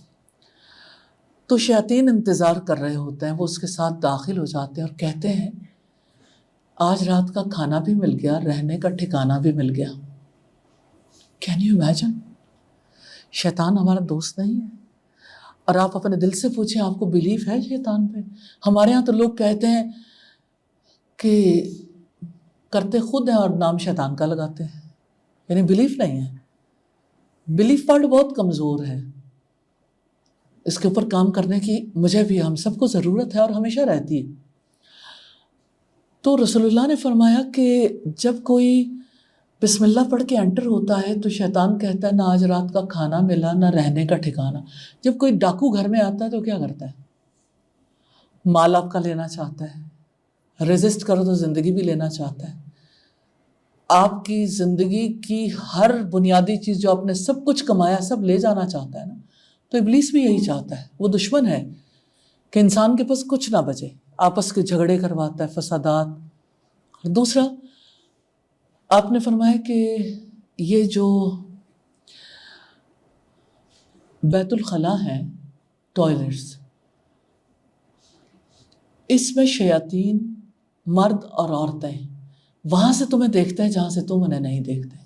تو شیاطین انتظار کر رہے ہوتے ہیں. وہ اس کے ساتھ داخل ہو جاتے ہیں اور کہتے ہیں آج رات کا کھانا بھی مل گیا، رہنے کا ٹھکانہ بھی مل گیا. Can you imagine? شیطان ہمارا دوست نہیں ہے. اور آپ اپنے دل سے پوچھیں آپ کو بیلیف ہے شیطان پہ؟ ہمارے ہاں تو لوگ کہتے ہیں کہ کرتے خود ہیں اور نام شیطان کا لگاتے ہیں، یعنی بیلیف نہیں ہے. بیلیف پارٹ بہت کمزور ہے. اس کے اوپر کام کرنے کی مجھے بھی، ہم سب کو ضرورت ہے اور ہمیشہ رہتی ہے. تو رسول اللہ نے فرمایا کہ جب کوئی بسم اللہ پڑھ کے انٹر ہوتا ہے تو شیطان کہتا ہے نہ آج رات کا کھانا ملا، نہ رہنے کا ٹھکانہ. جب کوئی ڈاکو گھر میں آتا ہے تو کیا کرتا ہے؟ مال آپ کا لینا چاہتا ہے، ریزسٹ کرو تو زندگی بھی لینا چاہتا ہے. آپ کی زندگی کی ہر بنیادی چیز جو آپ نے سب کچھ کمایا سب لے جانا چاہتا ہے نا. تو ابلیس بھی یہی چاہتا ہے، وہ دشمن ہے. کہ انسان کے پاس کچھ نہ بچے، آپس کے جھگڑے کرواتا ہے، فسادات. اور دوسرا آپ نے فرمایا کہ یہ جو بیت الخلاء ہیں، ٹوائلٹس، اس میں شیاطین مرد اور عورتیں وہاں سے تمہیں دیکھتے ہیں جہاں سے تم انہیں نہیں دیکھتے.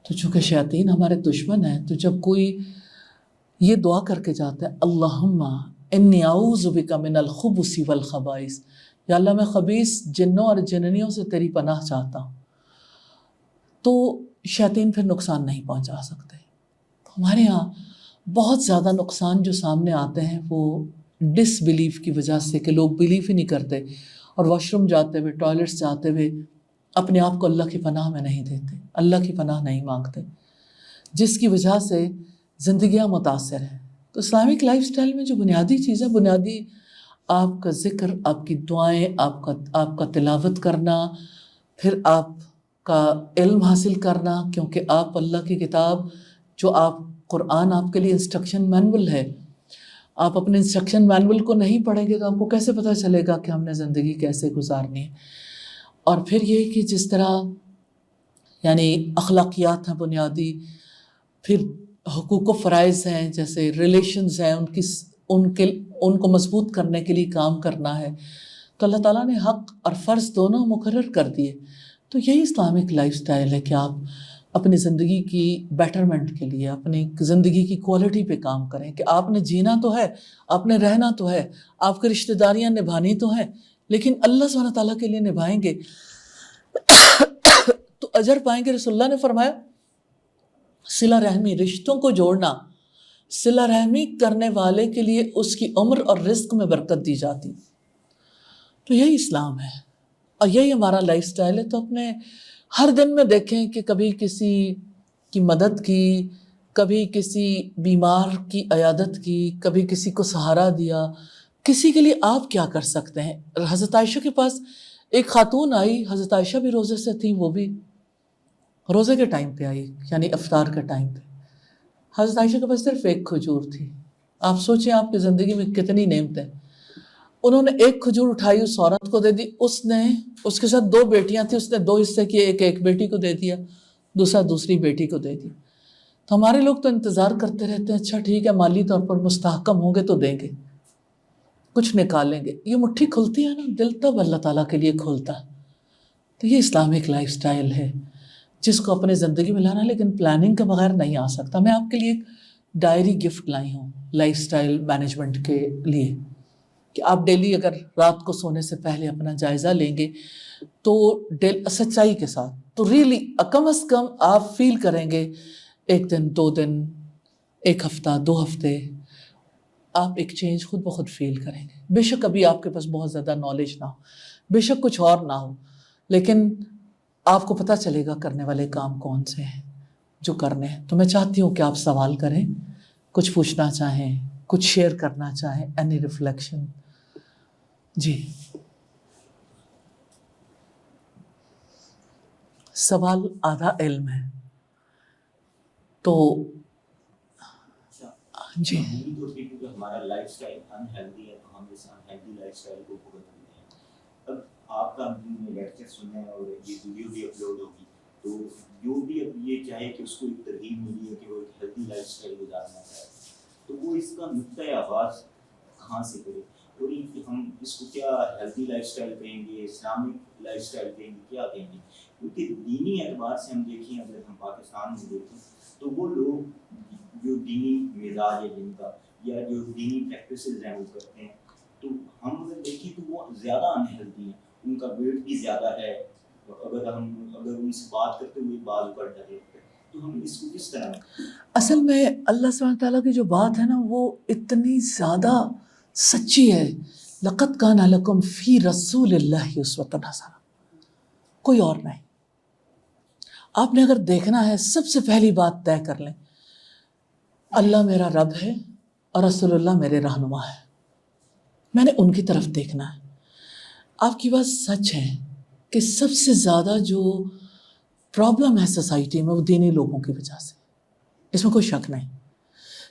تو چونکہ شیاطین ہمارے دشمن ہیں، تو جب کوئی یہ دعا کر کے جاتا ہے اللہم انی اعوذ بک من الخبث والخبائث، یا اللہ میں خبیث جنوں اور جننیوں سے تیری پناہ چاہتا ہوں، تو شیاطین پھر نقصان نہیں پہنچا سکتے. ہمارے ہاں بہت زیادہ نقصان جو سامنے آتے ہیں وہ ڈس بلیف کی وجہ سے، کہ لوگ بلیف ہی نہیں کرتے اور واش روم جاتے ہوئے، ٹوائلٹس جاتے ہوئے اپنے آپ کو اللہ کی پناہ میں نہیں دیتے، اللہ کی پناہ نہیں مانگتے، جس کی وجہ سے زندگیاں متاثر ہیں. تو اسلامک لائف سٹائل میں جو بنیادی چیزیں، بنیادی آپ کا ذکر، آپ کی دعائیں، آپ کا تلاوت کرنا، پھر آپ کا علم حاصل کرنا، کیونکہ آپ اللہ کی کتاب جو قرآن آپ کے لیے انسٹرکشن مینول ہے، آپ اپنے انسٹرکشن مینول کو نہیں پڑھیں گے تو آپ کو کیسے پتہ چلے گا کہ ہم نے زندگی کیسے گزارنی ہے. اور پھر یہ کہ جس طرح یعنی اخلاقیات ہیں بنیادی، پھر حقوق و فرائض ہیں، جیسے ریلیشنز ہیں، ان کو مضبوط کرنے کے لیے کام کرنا ہے. تو اللہ تعالیٰ نے حق اور فرض دونوں مقرر کر دیے. تو یہی اسلامک لائف سٹائل ہے کہ آپ اپنی زندگی کی بیٹرمنٹ کے لیے، اپنی زندگی کی کوالٹی پہ کام کریں، کہ آپ نے جینا تو ہے، آپ نے رہنا تو ہے، آپ کی رشتہ داریاں نبھانی تو ہیں، لیکن اللہ سبحانہ تعالیٰ کے لیے نبھائیں گے تو اجر پائیں گے. رسول اللہ نے فرمایا صلہ رحمی، رشتوں کو جوڑنا، صلہ رحمی کرنے والے کے لیے اس کی عمر اور رزق میں برکت دی جاتی. تو یہی اسلام ہے اور یہی ہمارا لائف سٹائل ہے. تو اپنے ہر دن میں دیکھیں کہ کبھی کسی کی مدد کی، کبھی کسی بیمار کی عیادت کی، کبھی کسی کو سہارا دیا. کسی کے لیے آپ کیا کر سکتے ہیں؟ حضرت عائشہ کے پاس ایک خاتون آئی، حضرت عائشہ بھی روزے سے تھیں، وہ بھی روزے کے ٹائم پہ آئی، یعنی افطار کے ٹائم پہ. حضرت عائشہ کے پاس صرف ایک کھجور تھی. آپ سوچیں آپ کی زندگی میں کتنی نعمتیں. انہوں نے ایک کھجور اٹھائی، اس عورت کو دے دی. اس کے ساتھ 2 بیٹیاں تھیں، اس نے 2 حصے کیے، ایک بیٹی کو دے دیا، دوسرا دوسری بیٹی کو دے دیا. تو ہمارے لوگ تو انتظار کرتے رہتے ہیں، اچھا ٹھیک ہے مالی طور پر مستحکم ہوں گے تو دیں گے، کچھ نکالیں گے. یہ مٹھی کھلتی ہے نا، دل تب اللہ تعالیٰ کے لیے کھولتا. تو یہ اسلامک لائف سٹائل ہے جس کو اپنے زندگی میں لانا، لیکن پلاننگ کے بغیر نہیں آ سکتا. میں آپ کے لیے ایک ڈائری گفٹ لائی ہوں لائف سٹائل مینجمنٹ کے لیے، کہ آپ ڈیلی اگر رات کو سونے سے پہلے اپنا جائزہ لیں گے تو سچائی کے ساتھ، تو ریئلی کم از کم آپ فیل کریں گے 1 دن 2 دن 1 ہفتہ 2 ہفتے آپ ایک چینج خود بخود فیل کریں گے. بے شک ابھی آپ کے پاس بہت زیادہ نالج نہ ہو، بے شک کچھ اور نہ ہو، لیکن آپ کو پتہ چلے گا کرنے والے کام کون سے ہیں جو کرنے ہیں. تو میں چاہتی ہوں کہ آپ سوال کریں، کچھ پوچھنا چاہیں، کچھ شیئر کرنا چاہیں، اینی ریفلیکشن. جی سوال آدھا علم ہے. تو جی ہمارا لائف سٹائل انہیلدی ہے تو ہم اس انہیلدی لائف سٹائل کو بدلتے ہیں. اب آپ کا لیکچر سنیں اور یہ ویڈیو بھی اپلوڈ ہوگی تو جو بھی اب یہ چاہے کہ اس کو ایک ترغیب ملی ہے کہ وہ ایک ہیلدی لائف سٹائل گزارنا چاہے تو وہ اس کا نقطۂ آغاز کہاں سے کرے، اور کہ ہم اس کو کیا ہیلدی لائف سٹائل کہیں گے، اسلامک لائف سٹائل کہیں گے، کیا کہیں گے. کیونکہ دینی اعتبار سے ہم دیکھیں، اگر ہم پاکستان میں دیکھیں تو وہ لوگ جو دینی مزاج ہے جن کا یا جو دینی پریکٹسز ہیں وہ کرتے ہیں، تو ہم اگر دیکھیں تو وہ زیادہ انہیلدی ہیں، ان کا ویٹ بھی زیادہ ہے. اگر ان سے بات کرتے ہوئے بال کٹ رہے ہیں تو ہم اس کو کس طرح. اصل میں اللہ سبحانہ تعالیٰ کی جو بات ہے نا وہ اتنی زیادہ سچی ہے. لقد کان لکم فی رسول اللہ اسوۃ حسنہ، کوئی اور نہیں. آپ نے اگر دیکھنا ہے سب سے پہلی بات طے کر لیں، اللہ میرا رب ہے اور رسول اللہ میرے رہنما ہے، میں نے ان کی طرف دیکھنا ہے. آپ کی بات سچ ہے کہ سب سے زیادہ جو پرابلم ہے سوسائٹی میں وہ دینی لوگوں کی وجہ سے، اس میں کوئی شک نہیں.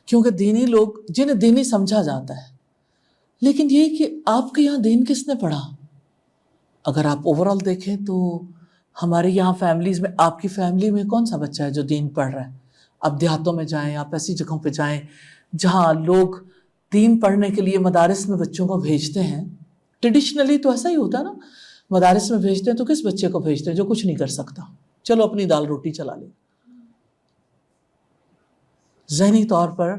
کیونکہ دینی لوگ جنہیں دینی سمجھا جاتا ہے لیکن یہ کہ آپ کے یہاں دین کس نے پڑھا؟ اگر آپ اوور آل دیکھیں تو ہمارے یہاں فیملیز میں، آپ کی فیملی میں کون سا بچہ ہے جو دین پڑھ رہا ہے؟ آپ دیہاتوں میں جائیں، آپ ایسی جگہوں پہ جائیں جہاں لوگ دین پڑھنے کے لیے مدارس میں بچوں کو بھیجتے ہیں. ٹریڈیشنلی تو ایسا ہی ہوتا ہے نا، مدارس میں بھیجتے ہیں تو کس بچے کو بھیجتے ہیں جو کچھ نہیں کر سکتا، چلو اپنی دال روٹی چلا لے. ذہنی طور پر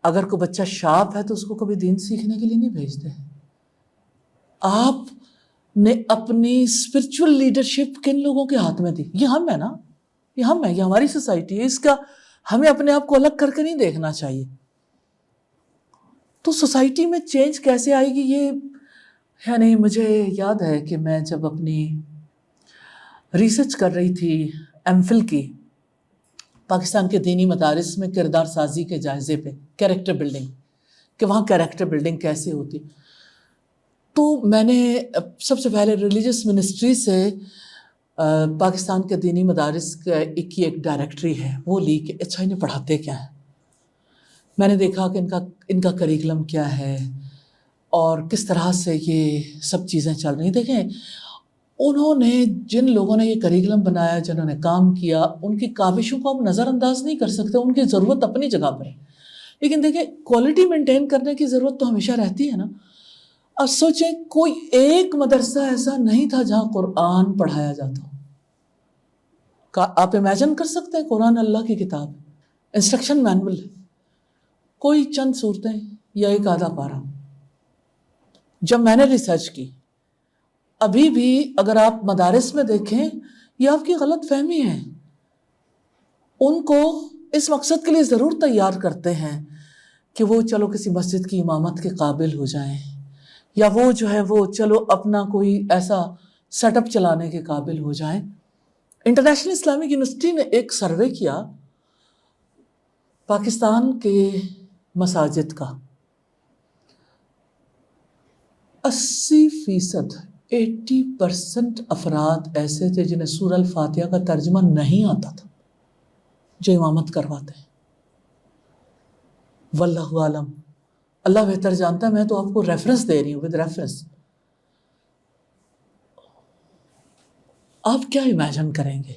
اگر کوئی بچہ شارپ ہے تو اس کو کبھی دین سیکھنے کے لیے نہیں بھیجتے. آپ نے اپنی اسپرچول لیڈرشپ کن لوگوں کے ہاتھ میں دی؟ یہ ہم ہے نا، یہ ہم ہے، یہ ہماری سوسائٹی ہے. اس کا ہمیں اپنے آپ کو الگ کر کے نہیں دیکھنا چاہیے. تو سوسائٹی میں چینج کیسے آئے گی یہ، یعنی مجھے یاد ہے کہ میں جب اپنی ریسرچ کر رہی تھی ایم فل کی، پاکستان کے دینی مدارس میں کردار سازی کے جائزے پہ، کیریکٹر بلڈنگ، کہ وہاں کیریکٹر بلڈنگ کیسے ہوتی، تو میں نے سب سے پہلے ریلیجس منسٹری سے پاکستان کے دینی مدارس کا ایک ڈائریکٹری ہے وہ لی کہ اچھا انہیں پڑھاتے کیا ہیں. میں نے دیکھا کہ ان کا کریکلم کیا ہے اور کس طرح سے یہ سب چیزیں چل رہی ہیں. دیکھیں انہوں نے، جن لوگوں نے یہ کریکلم بنایا، جنہوں نے کام کیا، ان کی کاوشوں کو ہم نظر انداز نہیں کر سکتے. ان کی ضرورت اپنی جگہ پر ہے، لیکن دیکھیں کوالٹی مینٹین کرنے کی ضرورت تو ہمیشہ رہتی ہے نا. اب سوچیں کوئی ایک مدرسہ ایسا نہیں تھا جہاں قرآن پڑھایا جاتا ہو. آپ امیجن کر سکتے ہیں قرآن اللہ کی کتاب، انسٹرکشن مینول ہے، کوئی چند صورتیں یا ایک آدھا پارہ. جب میں نے ریسرچ کی، ابھی بھی اگر آپ مدارس میں دیکھیں یہ آپ کی غلط فہمی ہے. ان کو اس مقصد کے لیے ضرور تیار کرتے ہیں کہ وہ چلو کسی مسجد کی امامت کے قابل ہو جائیں، یا وہ جو ہے وہ چلو اپنا کوئی ایسا سیٹ اپ چلانے کے قابل ہو جائیں. انٹرنیشنل اسلامک یونیورسٹی نے ایک سروے کیا پاکستان کے مساجد کا، 80% افراد ایسے تھے جنہیں سورہ الفاتحہ کا ترجمہ نہیں آتا تھا جو امامت کرواتے ہیں. واللہ عالم، اللہ بہتر جانتا ہے، میں تو آپ کو ریفرنس دے رہی ہوں، ود ریفرنس. آپ کیا امیجن کریں گے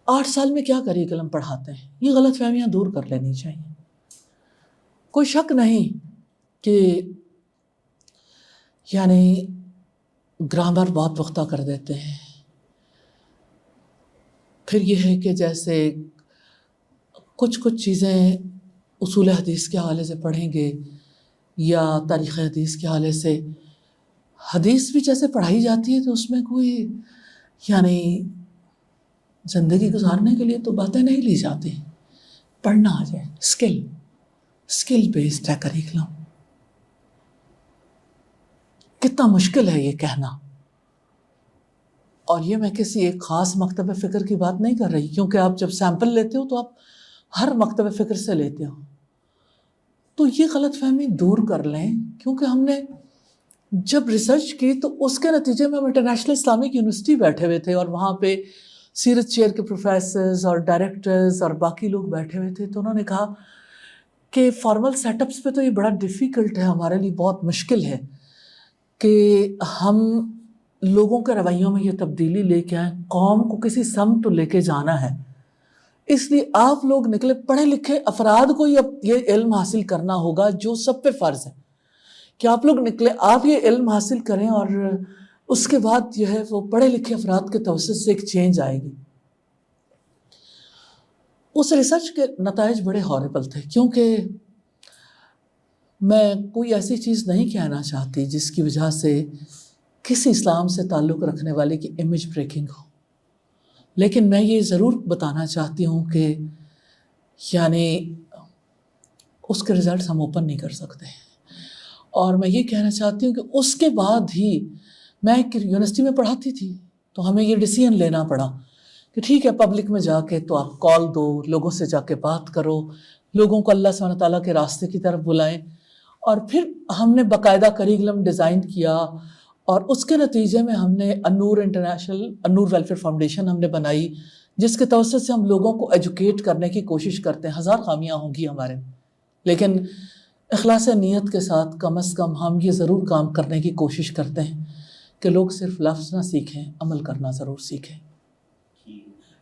8 سال میں کیا کریکلم پڑھاتے ہیں؟ یہ غلط فہمیاں دور کر لینی چاہیے. کوئی شک نہیں کہ یعنی گرامر بہت پختہ کر دیتے ہیں. پھر یہ ہے کہ جیسے کچھ چیزیں اصول حدیث کے حوالے سے پڑھیں گے یا تاریخ حدیث کے حوالے سے، حدیث بھی جیسے پڑھائی جاتی ہے تو اس میں کوئی یعنی زندگی گزارنے کے لیے تو باتیں نہیں لی جاتی، پڑھنا آ جائے. اسکل بیسڈ ہے کریکلم. کتنا مشکل ہے یہ کہنا. اور یہ میں کسی ایک خاص مکتب فکر کی بات نہیں کر رہی، کیونکہ آپ جب سیمپل لیتے ہو تو آپ ہر مکتب فکر سے لیتے ہو. تو یہ غلط فہمی دور کر لیں، کیونکہ ہم نے جب ریسرچ کی تو اس کے نتیجے میں ہم انٹرنیشنل اسلامک یونیورسٹی بیٹھے ہوئے تھے اور وہاں پہ سیرت چیئر کے پروفیسرز اور ڈائریکٹرز اور باقی لوگ بیٹھے ہوئے تھے. تو انہوں نے کہا کہ فارمل سیٹ اپس پہ تو یہ بڑا ڈیفیکلٹ ہے، ہمارے لیے بہت مشکل ہے کہ ہم لوگوں کے رویوں میں یہ تبدیلی لے کے آئیں، قوم کو کسی سمت لے کے جانا ہے. اس لیے آپ لوگ نکلے پڑھے لکھے افراد کو یہ علم حاصل کرنا ہوگا جو سب پہ فرض ہے کہ آپ لوگ نکلے، آپ یہ علم حاصل کریں اور اس کے بعد جو ہے وہ پڑھے لکھے افراد کے توسط سے ایک چینج آئے گی. اس ریسرچ کے نتائج بڑے ہاربل تھے، کیونکہ میں کوئی ایسی چیز نہیں کہنا چاہتی جس کی وجہ سے کسی اسلام سے تعلق رکھنے والے کی امیج بریکنگ ہو، لیکن میں یہ ضرور بتانا چاہتی ہوں کہ یعنی اس کے رزلٹس ہم اوپن نہیں کر سکتے. اور میں یہ کہنا چاہتی ہوں کہ اس کے بعد ہی میں ایک یونیورسٹی میں پڑھاتی تھی تو ہمیں یہ ڈیسیژن لینا پڑا کہ ٹھیک ہے پبلک میں جا کے تو آپ کال دو، لوگوں سے جا کے بات کرو، لوگوں کو اللہ سبحانہ تعالیٰ کے راستے کی طرف بلائیں. اور پھر ہم نے باقاعدہ کریکلم ڈیزائن کیا اور اس کے نتیجے میں ہم نے انور ویلفیئر فاؤنڈیشن ہم نے بنائی، جس کے توسط سے ہم لوگوں کو ایجوکیٹ کرنے کی کوشش کرتے ہیں. 1000 خامیاں ہوں گی ہمارے، لیکن اخلاص نیت کے ساتھ کم از کم ہم یہ ضرور کام کرنے کی کوشش کرتے ہیں کہ لوگ صرف لفظ نہ سیکھیں، عمل کرنا ضرور سیکھیں.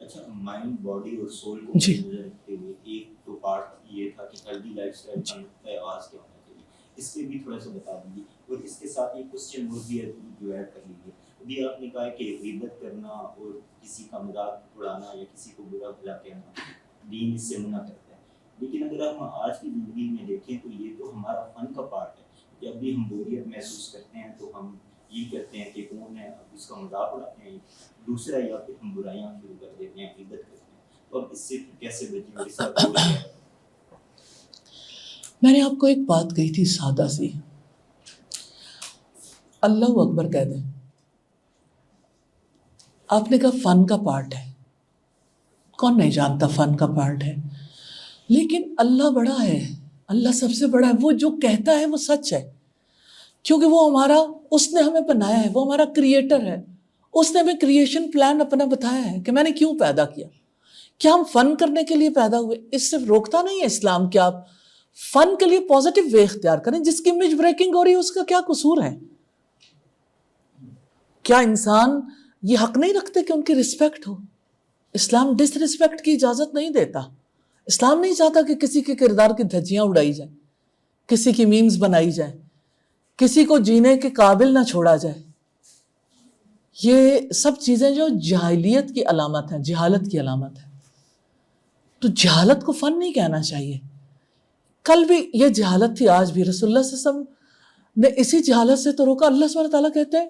اچھا، مائنڈ، باڈی اور سول کو جی نظر رکھتے ہوئے ایک تو پارٹ یہ تھا کہ ہیلدی لائف اسٹائل کا آغاز کیا ہونا چاہیے، اس پہ بھی تھوڑا سا بتا دیجیے. اور اس کے ساتھ ایک کوسچن اور بھی ہے جو ایڈ کر لیجیے. ابھی آپ نے کہا کہ غیبت کرنا اور کسی کا مذاق اڑانا یا کسی کو برا بھلا کہنا دین اس سے منع کرتا ہے، لیکن اگر ہم آج کی زندگی میں دیکھیں تو یہ تو ہمارا فن کا پارٹ ہے. جب بھی ہم بوریت محسوس کرتے ہیں تو ہم یہ کہتے ہیں کہ کون ہے، اب اس کا مذاق اڑاتے ہیں دوسرا، یا پھر ہم برائیاں شروع کر دیتے ہیں، غیبت کرتے ہیں. تو اب اس سے کیسے بچیں اور اس کا گول کیا ہے؟ میں نے آپ کو ایک بات کہی تھی سادہ سی، اللہ اکبر کہہ دیں. آپ نے کہا فن کا پارٹ ہے، کون نہیں جانتا فن کا پارٹ ہے، لیکن اللہ بڑا ہے، اللہ سب سے بڑا ہے. وہ جو کہتا ہے وہ سچ ہے، کیونکہ وہ ہمارا، اس نے ہمیں بنایا ہے، وہ ہمارا کریٹر ہے. اس نے ہمیں کریشن پلان اپنا بتایا ہے کہ میں نے کیوں پیدا کیا. کیا ہم فن کرنے کے لیے پیدا ہوئے؟ اس سے روکتا نہیں ہے اسلام کہ آپ فن کے لیے پازیٹیو وے اختیار کریں. جس کی امیج بریکنگ ہو رہی ہے اس کا کیا قصور ہے؟ کیا انسان یہ حق نہیں رکھتے کہ ان کی رسپیکٹ ہو؟ اسلام ڈس رسپیکٹ کی اجازت نہیں دیتا. اسلام نہیں چاہتا کہ کسی کے کردار کی دھجیاں اڑائی جائیں، کسی کی میمز بنائی جائیں، کسی کو جینے کے قابل نہ چھوڑا جائے. یہ سب چیزیں جو جاہلیت کی علامت ہیں، جہالت کی علامت ہے. تو جہالت کو فن نہیں کہنا چاہیے. کل بھی یہ جہالت تھی، آج بھی. رسول اللہ صلی اللہ علیہ وسلم نے اسی جہالت سے تو روکا. اللہ سبحانہ تعالیٰ کہتے ہیں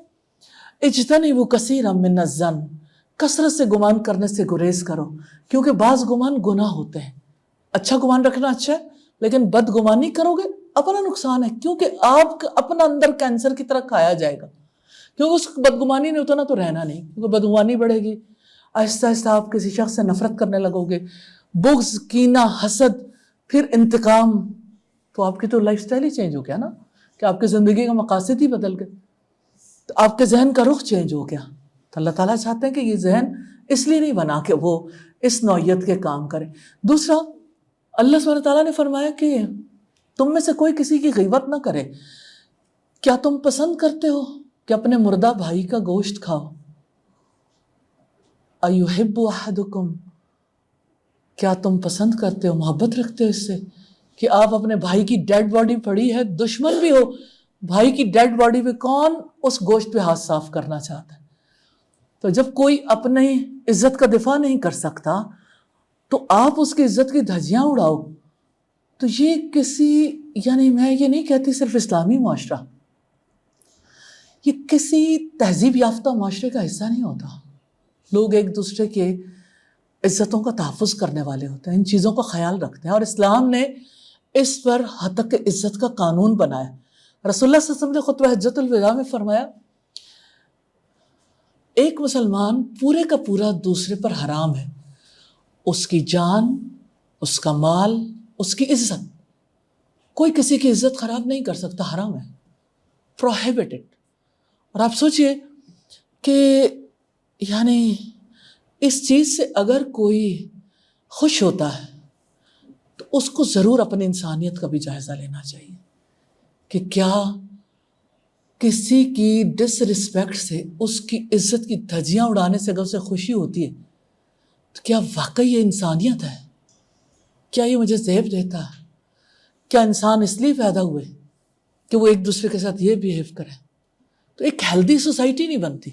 اجتنبوا کثیرا من الظن، کثرت سے گمان کرنے سے گریز کرو، کیونکہ بعض گمان گناہ ہوتے ہیں. اچھا گمان رکھنا اچھا ہے، لیکن بد گمانی کرو گے اپنا نقصان ہے، کیونکہ آپ اپنا اندر کینسر کی طرح کھایا جائے گا. کیونکہ اس بدگمانی نے اتنا تو رہنا نہیں، کیونکہ بدگمانی بڑھے گی، آہستہ آہستہ آپ کسی شخص سے نفرت کرنے لگو گے، بغض، کینہ، حسد، پھر انتقام. تو آپ کی تو لائف سٹائل ہی چینج ہو گیا نا، کہ آپ کی زندگی کا مقاصد ہی بدل گئے. تو آپ کے ذہن کا رخ چینج ہو گیا. تو اللہ تعالیٰ چاہتے ہیں کہ یہ ذہن اس لیے نہیں بنا کہ وہ اس نوعیت کے کام کرے. دوسرا، اللہ سبحانہ تعالیٰ نے فرمایا کہ تم میں سے کوئی کسی کی غیبت نہ کرے. کیا تم پسند کرتے ہو کہ اپنے مردہ بھائی کا گوشت کھاؤ؟ ایحب احدکم، کیا تم پسند کرتے ہو، محبت رکھتے ہو اس سے کہ آپ اپنے بھائی کی ڈیڈ باڈی پڑی ہے، دشمن بھی ہو، بھائی کی ڈیڈ باڈی پہ کون اس گوشت پہ ہاتھ صاف کرنا چاہتا ہے؟ تو جب کوئی اپنی عزت کا دفاع نہیں کر سکتا تو آپ اس کی عزت کی دھجیاں اڑاؤ. تو یہ کسی، یعنی میں یہ نہیں کہتی صرف اسلامی معاشرہ، یہ کسی تہذیب یافتہ معاشرے کا حصہ نہیں ہوتا. لوگ ایک دوسرے کے عزتوں کا تحفظ کرنے والے ہوتے ہیں، ان چیزوں کا خیال رکھتے ہیں، اور اسلام نے اس پر حتک عزت کا قانون بنایا. رسول اللہ صلی اللہ علیہ وسلم نے خطبہ حجۃ الوداع میں فرمایا ایک مسلمان پورے کا پورا دوسرے پر حرام ہے، اس کی جان، اس کا مال، اس کی عزت. کوئی کسی کی عزت خراب نہیں کر سکتا، حرام ہے، پروہیبٹڈ. اور آپ سوچئے کہ یعنی اس چیز سے اگر کوئی خوش ہوتا ہے تو اس کو ضرور اپنی انسانیت کا بھی جائزہ لینا چاہیے کہ کیا کسی کی ڈس رسپیکٹ سے، اس کی عزت کی دھجیاں اڑانے سے اگر اسے خوشی ہوتی ہے تو کیا واقعی یہ انسانیت ہے؟ کیا یہ مجھے زیب دیتا ہے؟ کیا انسان اس لیے پیدا ہوئے کہ وہ ایک دوسرے کے ساتھ یہ بیہیو کرے؟ تو ایک ہیلدی سوسائٹی نہیں بنتی،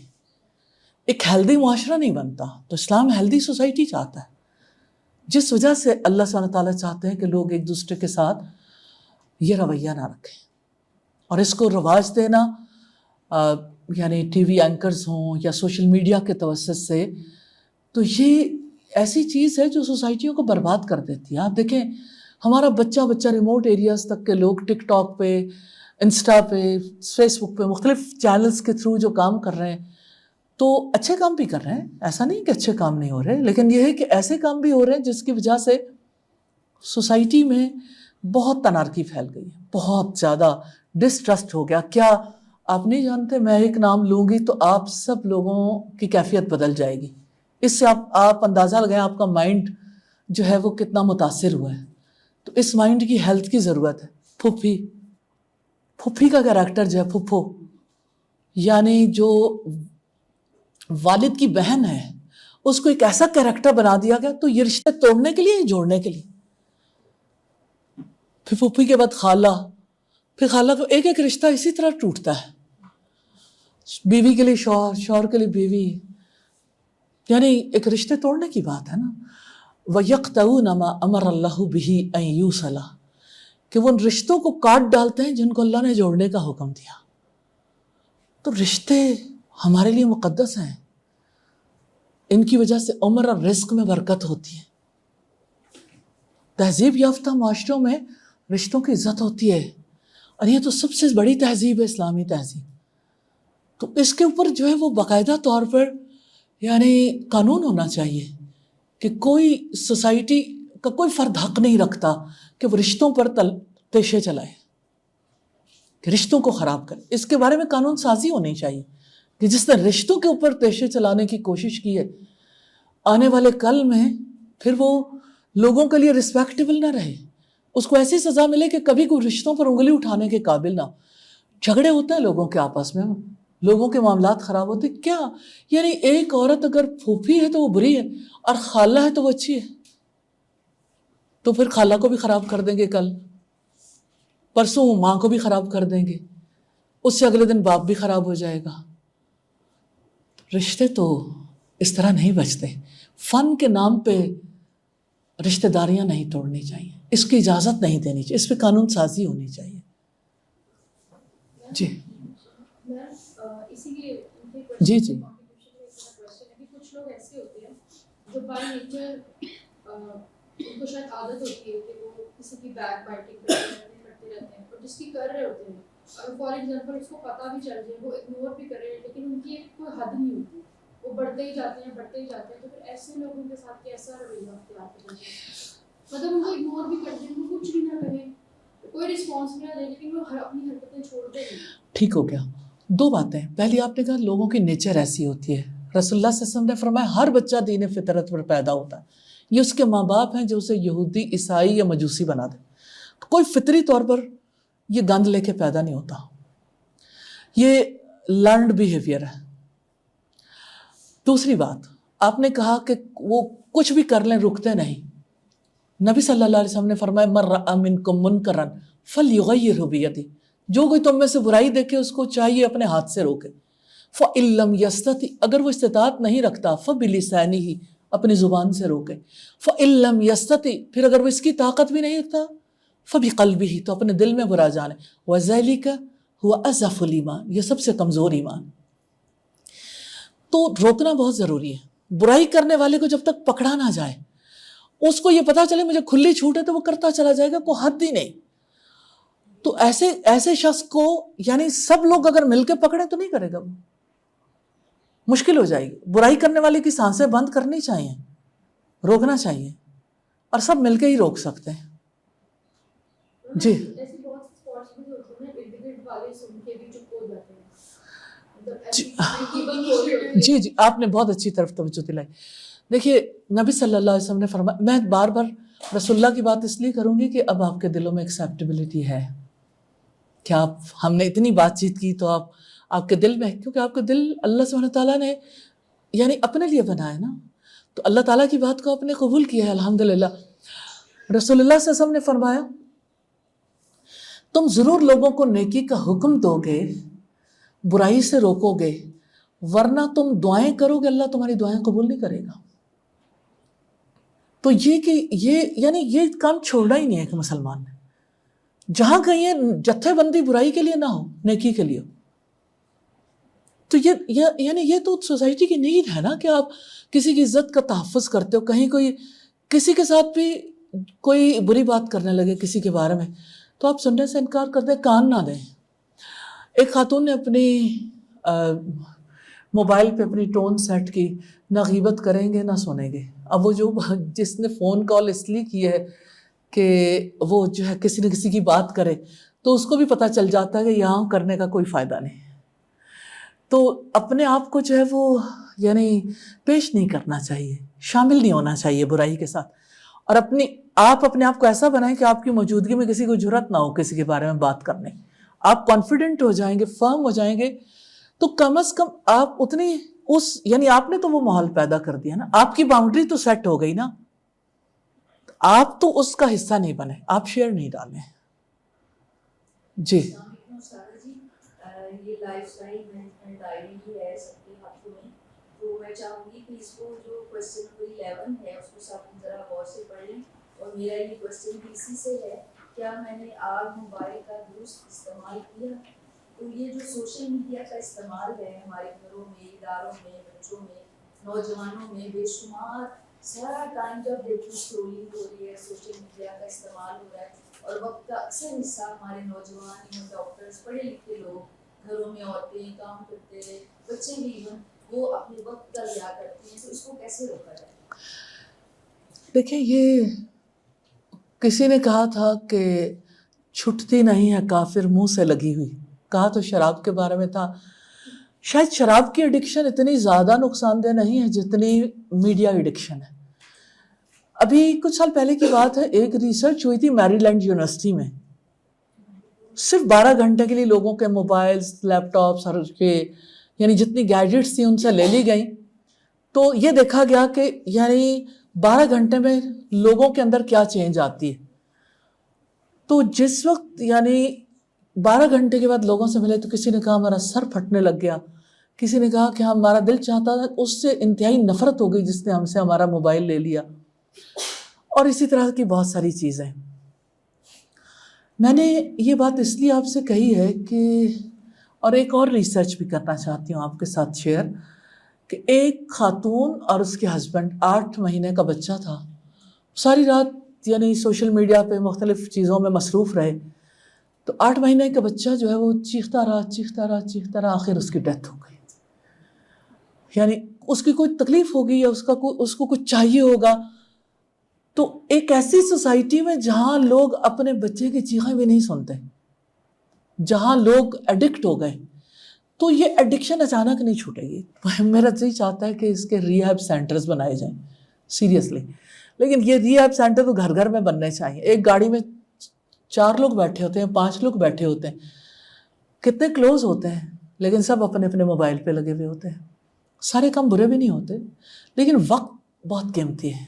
ایک ہیلدی معاشرہ نہیں بنتا. تو اسلام ہیلدی سوسائٹی چاہتا ہے، جس وجہ سے اللہ سبحانہ تعالیٰ چاہتے ہیں کہ لوگ ایک دوسرے کے ساتھ یہ رویہ نہ رکھیں. اور اس کو رواج دینا یعنی ٹی وی اینکرز ہوں یا سوشل میڈیا کے توسط سے، تو یہ ایسی چیز ہے جو سوسائٹیوں کو برباد کر دیتی ہے. آپ دیکھیں ہمارا بچہ ریموٹ ایریاز تک کے لوگ ٹک ٹاک پہ، انسٹا پہ، فیس بک پہ، مختلف چینلز کے تھرو جو کام کر رہے ہیں، تو اچھے کام بھی کر رہے ہیں، ایسا نہیں کہ اچھے کام نہیں ہو رہے، لیکن یہ ہے کہ ایسے کام بھی ہو رہے ہیں جس کی وجہ سے سوسائٹی میں بہت تنارکی پھیل گئی ہے، بہت زیادہ ڈسٹرسٹ ہو گیا. کیا آپ نہیں جانتے، میں ایک نام لوں گی تو آپ سب لوگوں کی کیفیت بدل جائے گی. اس سے آپ اندازہ لگائیں آپ کا مائنڈ جو ہے وہ کتنا متاثر ہوا ہے. تو اس مائنڈ کی ہیلتھ کی ضرورت ہے. پھوپھی، پھوپھی کا کریکٹر جو ہے پھپھو، یعنی جو والد کی بہن ہے اس کو ایک ایسا کریکٹر بنا دیا گیا، تو یہ رشتے توڑنے کے لیے یا جوڑنے کے لیے؟ پھر پھوپھی کے بعد خالہ، پھر خالہ کو ایک ایک رشتہ اسی طرح ٹوٹتا ہے، بیوی کے لیے شوہر، شوہر کے لیے بیوی، یعنی ایک رشتے توڑنے کی بات ہے نا۔ وَيَقْطَعُونَ مَا أَمَرَ اللَّهُ بِهِ أَن يُوصَلَ، کہ وہ ان رشتوں کو کاٹ ڈالتے ہیں جن کو اللہ نے جوڑنے کا حکم دیا۔ تو رشتے ہمارے لیے مقدس ہیں، ان کی وجہ سے عمر اور رزق میں برکت ہوتی ہے۔ تہذیب یافتہ معاشروں میں رشتوں کی عزت ہوتی ہے، اور یہ تو سب سے بڑی تہذیب ہے، اسلامی تہذیب۔ تو اس کے اوپر جو ہے وہ باقاعدہ طور پر یعنی قانون ہونا چاہیے کہ کوئی سوسائٹی کا کوئی فرد حق نہیں رکھتا کہ وہ رشتوں پر تیشے چلائے، کہ رشتوں کو خراب کرے۔ اس کے بارے میں قانون سازی ہونی چاہیے کہ جس نے رشتوں کے اوپر تیشے چلانے کی کوشش کی ہے، آنے والے کل میں پھر وہ لوگوں کے لیے رسپیکٹیبل نہ رہے، اس کو ایسی سزا ملے کہ کبھی کوئی رشتوں پر انگلی اٹھانے کے قابل نہ ہو۔ جھگڑے ہوتے ہیں لوگوں کے آپس میں، لوگوں کے معاملات خراب ہوتے ہیں، کیا یعنی ایک عورت اگر پھوپھی ہے تو وہ بری ہے اور خالہ ہے تو وہ اچھی ہے، تو پھر خالہ کو بھی خراب کر دیں گے، کل پرسوں ماں کو بھی خراب کر دیں گے، اس سے اگلے دن باپ بھی خراب ہو جائے گا۔ رشتے تو اس طرح نہیں بچتے۔ فن کے نام پہ رشتہ داریاں نہیں توڑنی چاہیے، اس کی اجازت نہیں دینی چاہیے، اس پہ قانون سازی ہونی چاہیے۔ جی جی جی کچھ لوگ ایسے ہوتے ہیں جو بائی نیچر ان کو شاید عادت ہوتی ہے کہ وہ کسی کی بیک بائٹنگ کرتے رہتے ہیں، اور جس کی کر رہے ہوتے ہیں، اور فار ایگزامپل اس کو پتہ بھی چل جائے، وہ اگنور بھی کر رہے ہیں، لیکن ان کی ایک کوئی حد نہیں ہوتی، وہ بڑھتے ہی جاتے ہیں بڑھتے ہی جاتے ہیں۔ تو پھر ایسے لوگوں کے ساتھ کیسا رویہ اختیار کرنا چاہیے؟ مطلب ان کو اگنور بھی کر دیں، ان کو کچھ بھی نہ کریں، کوئی رسپانس بھی نہ دیں، لیکن وہ اپنی حرکتیں چھوڑتے نہیں۔ ٹھیک ہو گیا۔ دو باتیں، پہلی آپ نے کہا لوگوں کی نیچر ایسی ہوتی ہے، رسول اللہ صلی اللہ علیہ وسلم نے فرمایا ہر بچہ دین فطرت پر پیدا ہوتا ہے، یہ اس کے ماں باپ ہیں جو اسے یہودی، عیسائی یا مجوسی بنا دیں، کوئی فطری طور پر یہ گند لے کے پیدا نہیں ہوتا، یہ لرنڈ بیہیویئر ہے۔ دوسری بات، آپ نے کہا کہ وہ کچھ بھی کر لیں رکتے نہیں۔ نبی صلی اللہ علیہ وسلم نے فرمایا من رأى منکم منکرا فلیغیرہ بیدہ، جو کوئی تم میں سے برائی دیکھے اس کو چاہیے اپنے ہاتھ سے روکے۔ فإن لم یستطع، اگر وہ استطاعت نہیں رکھتا، فبلسانہ، اپنی زبان سے روکے۔ فإن لم یستطع، پھر اگر وہ اس کی طاقت بھی نہیں رکھتا، فبقلبہ، تو اپنے دل میں برا جانے۔ وذلک هو اضعف الایمان، یہ سب سے کمزور ایمان۔ تو روکنا بہت ضروری ہے۔ برائی کرنے والے کو جب تک پکڑا نہ جائے، اس کو یہ پتا چلے مجھے کھلی چھوٹ ہے تو وہ کرتا چلا جائے گا، کوئی حد ہی نہیں۔ تو ایسے شخص کو یعنی سب لوگ اگر مل کے پکڑیں تو نہیں کرے گا، وہ مشکل ہو جائے گی۔ برائی کرنے والے کی سانسیں بند کرنی چاہیے، روکنا چاہیے، اور سب مل کے ہی روک سکتے ہیں۔ جی ایسی بہت سی اسپورٹس بھی ہوتے ہیں، ارد گرد والے سن کے بھی چپ ہو جاتے ہیں۔ جی جی آپ نے بہت اچھی طرف توجہ دلائی۔ دیکھیے نبی صلی اللہ علیہ وسلم نے فرمایا، میں بار بار رسول اللہ کی بات اس لیے کروں گی کہ اب آپ کے دلوں میں ایکسیپٹیبلٹی ہے کہ ہم نے اتنی بات چیت کی تو آپ کے دل میں، کیونکہ آپ کا دل اللہ سبحانہ تعالیٰ نے یعنی اپنے لیے بنایا نا، تو اللہ تعالیٰ کی بات کو آپ نے قبول کیا ہے الحمدللہ۔ رسول اللہ صلی اللہ علیہ وسلم نے فرمایا تم ضرور لوگوں کو نیکی کا حکم دو گے، برائی سے روکو گے، ورنہ تم دعائیں کرو گے اللہ تمہاری دعائیں قبول نہیں کرے گا۔ تو یہ کہ یہ کام چھوڑنا ہی نہیں ہے کہ مسلمان نے، جہاں کہیں جتھے بندی برائی کے لیے نہ ہو، نیکی کے لیے ہو۔ تو یہ تو سوسائٹی کی نیڈ ہے نا کہ آپ کسی کی عزت کا تحفظ کرتے ہو، کہیں کوئی کسی کے ساتھ بھی کوئی بری بات کرنے لگے کسی کے بارے میں تو آپ سننے سے انکار کر دیں، کان نہ دیں۔ ایک خاتون نے اپنی موبائل پہ اپنی ٹون سیٹ کی، نہ غیبت کریں گے نہ سنیں گے۔ اب وہ جس نے فون کال اس لیے کی ہے کہ وہ جو ہے کسی نہ کسی کی بات کرے تو اس کو بھی پتہ چل جاتا ہے کہ یہاں کرنے کا کوئی فائدہ نہیں، تو اپنے آپ کو جو ہے وہ یعنی پیش نہیں کرنا چاہیے، شامل نہیں ہونا چاہیے برائی کے ساتھ۔ اور آپ اپنے آپ کو ایسا بنائیں کہ آپ کی موجودگی میں کسی کو جرأت نہ ہو کسی کے بارے میں بات کرنے. آپ کانفیڈنٹ ہو جائیں گے, فرم ہو جائیں گے, تو کم از کم آپ اتنی یعنی آپ نے تو وہ ماحول پیدا کر دیا نا, آپ کی باؤنڈری تو سیٹ ہو گئی نا, آپ تو اس کا حصہ نہیں بنے, آپ شیئر نہیں ڈالیں. جی یہ لائف سٹائل مینجمنٹ ڈائری بھی ہے سب کے ہاتھوں میں, تو میں چاہوں گی کہ اس کو جو کویسچن نمبر 11 ہے اس کو سب ذرا غور سے پڑھ لیں. اور میرا یہ کویسچن بھی اسی سے ہے, کیا میں نے آج موبائل کا درست استعمال کیا؟ تو یہ جو سوشل میڈیا کا استعمال ہے ہمارے گھروں میں, اداروں میں, بچوں میں, نوجوانوں میں بے شمار سارا ٹائم جب دیکھیں اسکرولنگ ہو رہی ہے, سوشل میڈیا کا استعمال ہو رہا ہے, اور وقت کا اکثر حصہ ہمارے نوجوان, ڈاکٹرز, پڑھے لکھے لوگ گھروں میں عورتیں کام کرتے ہیں, بچے بھی ایون, وہ اپنے وقت کا ضیاع کرتے ہیں. تو اس کو کیسے روکا جائے؟ دیکھیں, یہ کسی نے کہا تھا کہ چھٹتی نہیں ہے کافر منہ سے لگی ہوئی, کہا تو شراب کے بارے میں تھا. شاید شراب کی ایڈکشن اتنی زیادہ نقصان دہ نہیں ہے جتنی میڈیا ایڈکشن ہے. ابھی کچھ سال پہلے کی بات ہے, ایک ریسرچ ہوئی تھی میری لینڈ یونیورسٹی میں, صرف 12 گھنٹے کے لیے لوگوں کے موبائلز, لیپ ٹاپس اور یعنی جتنی گیجٹس تھیں ان سے لے لی گئیں. تو یہ دیکھا گیا کہ یعنی 12 گھنٹے میں لوگوں کے اندر کیا چینج آتی ہے. تو جس وقت یعنی 12 گھنٹے کے بعد لوگوں سے ملے تو کسی نے کہا ہمارا سر پھٹنے لگ گیا, کسی نے کہا کہ ہمارا دل چاہتا تھا, اس سے انتہائی نفرت ہو گئی جس نے ہم سے ہمارا موبائل لے لیا, اور اسی طرح کی بہت ساری چیزیں. میں نے یہ بات اس لیے آپ سے کہی ہے کہ, اور ایک اور ریسرچ بھی کرنا چاہتی ہوں آپ کے ساتھ شیئر, کہ ایک خاتون اور اس کے ہسبینڈ 8 مہینے کا بچہ تھا, ساری رات یعنی سوشل میڈیا پہ مختلف چیزوں میں مصروف رہے. تو 8 مہینے کا بچہ جو ہے وہ چیختا رہا, آخر اس کی ڈیتھ ہو گئی. یعنی اس کی کوئی تکلیف ہوگی یا اس کو کچھ چاہیے ہوگا. تو ایک ایسی سوسائٹی میں جہاں لوگ اپنے بچے کی چیخیں بھی نہیں سنتے, جہاں لوگ ایڈکٹ ہو گئے, تو یہ ایڈکشن اچانک نہیں چھوٹے گی. میرا جی چاہتا ہے کہ اس کے ریہیب سینٹرز بنائے جائیں سیریسلی, لیکن یہ ریہیب سینٹر تو گھر گھر میں بننے چاہیے. ایک گاڑی میں 4 لوگ بیٹھے ہوتے ہیں, 5 لوگ بیٹھے ہوتے ہیں, کتنے کلوز ہوتے ہیں, لیکن سب اپنے اپنے موبائل پہ لگے ہوئے ہوتے ہیں. سارے کام برے بھی نہیں ہوتے, لیکن وقت بہت قیمتی ہے.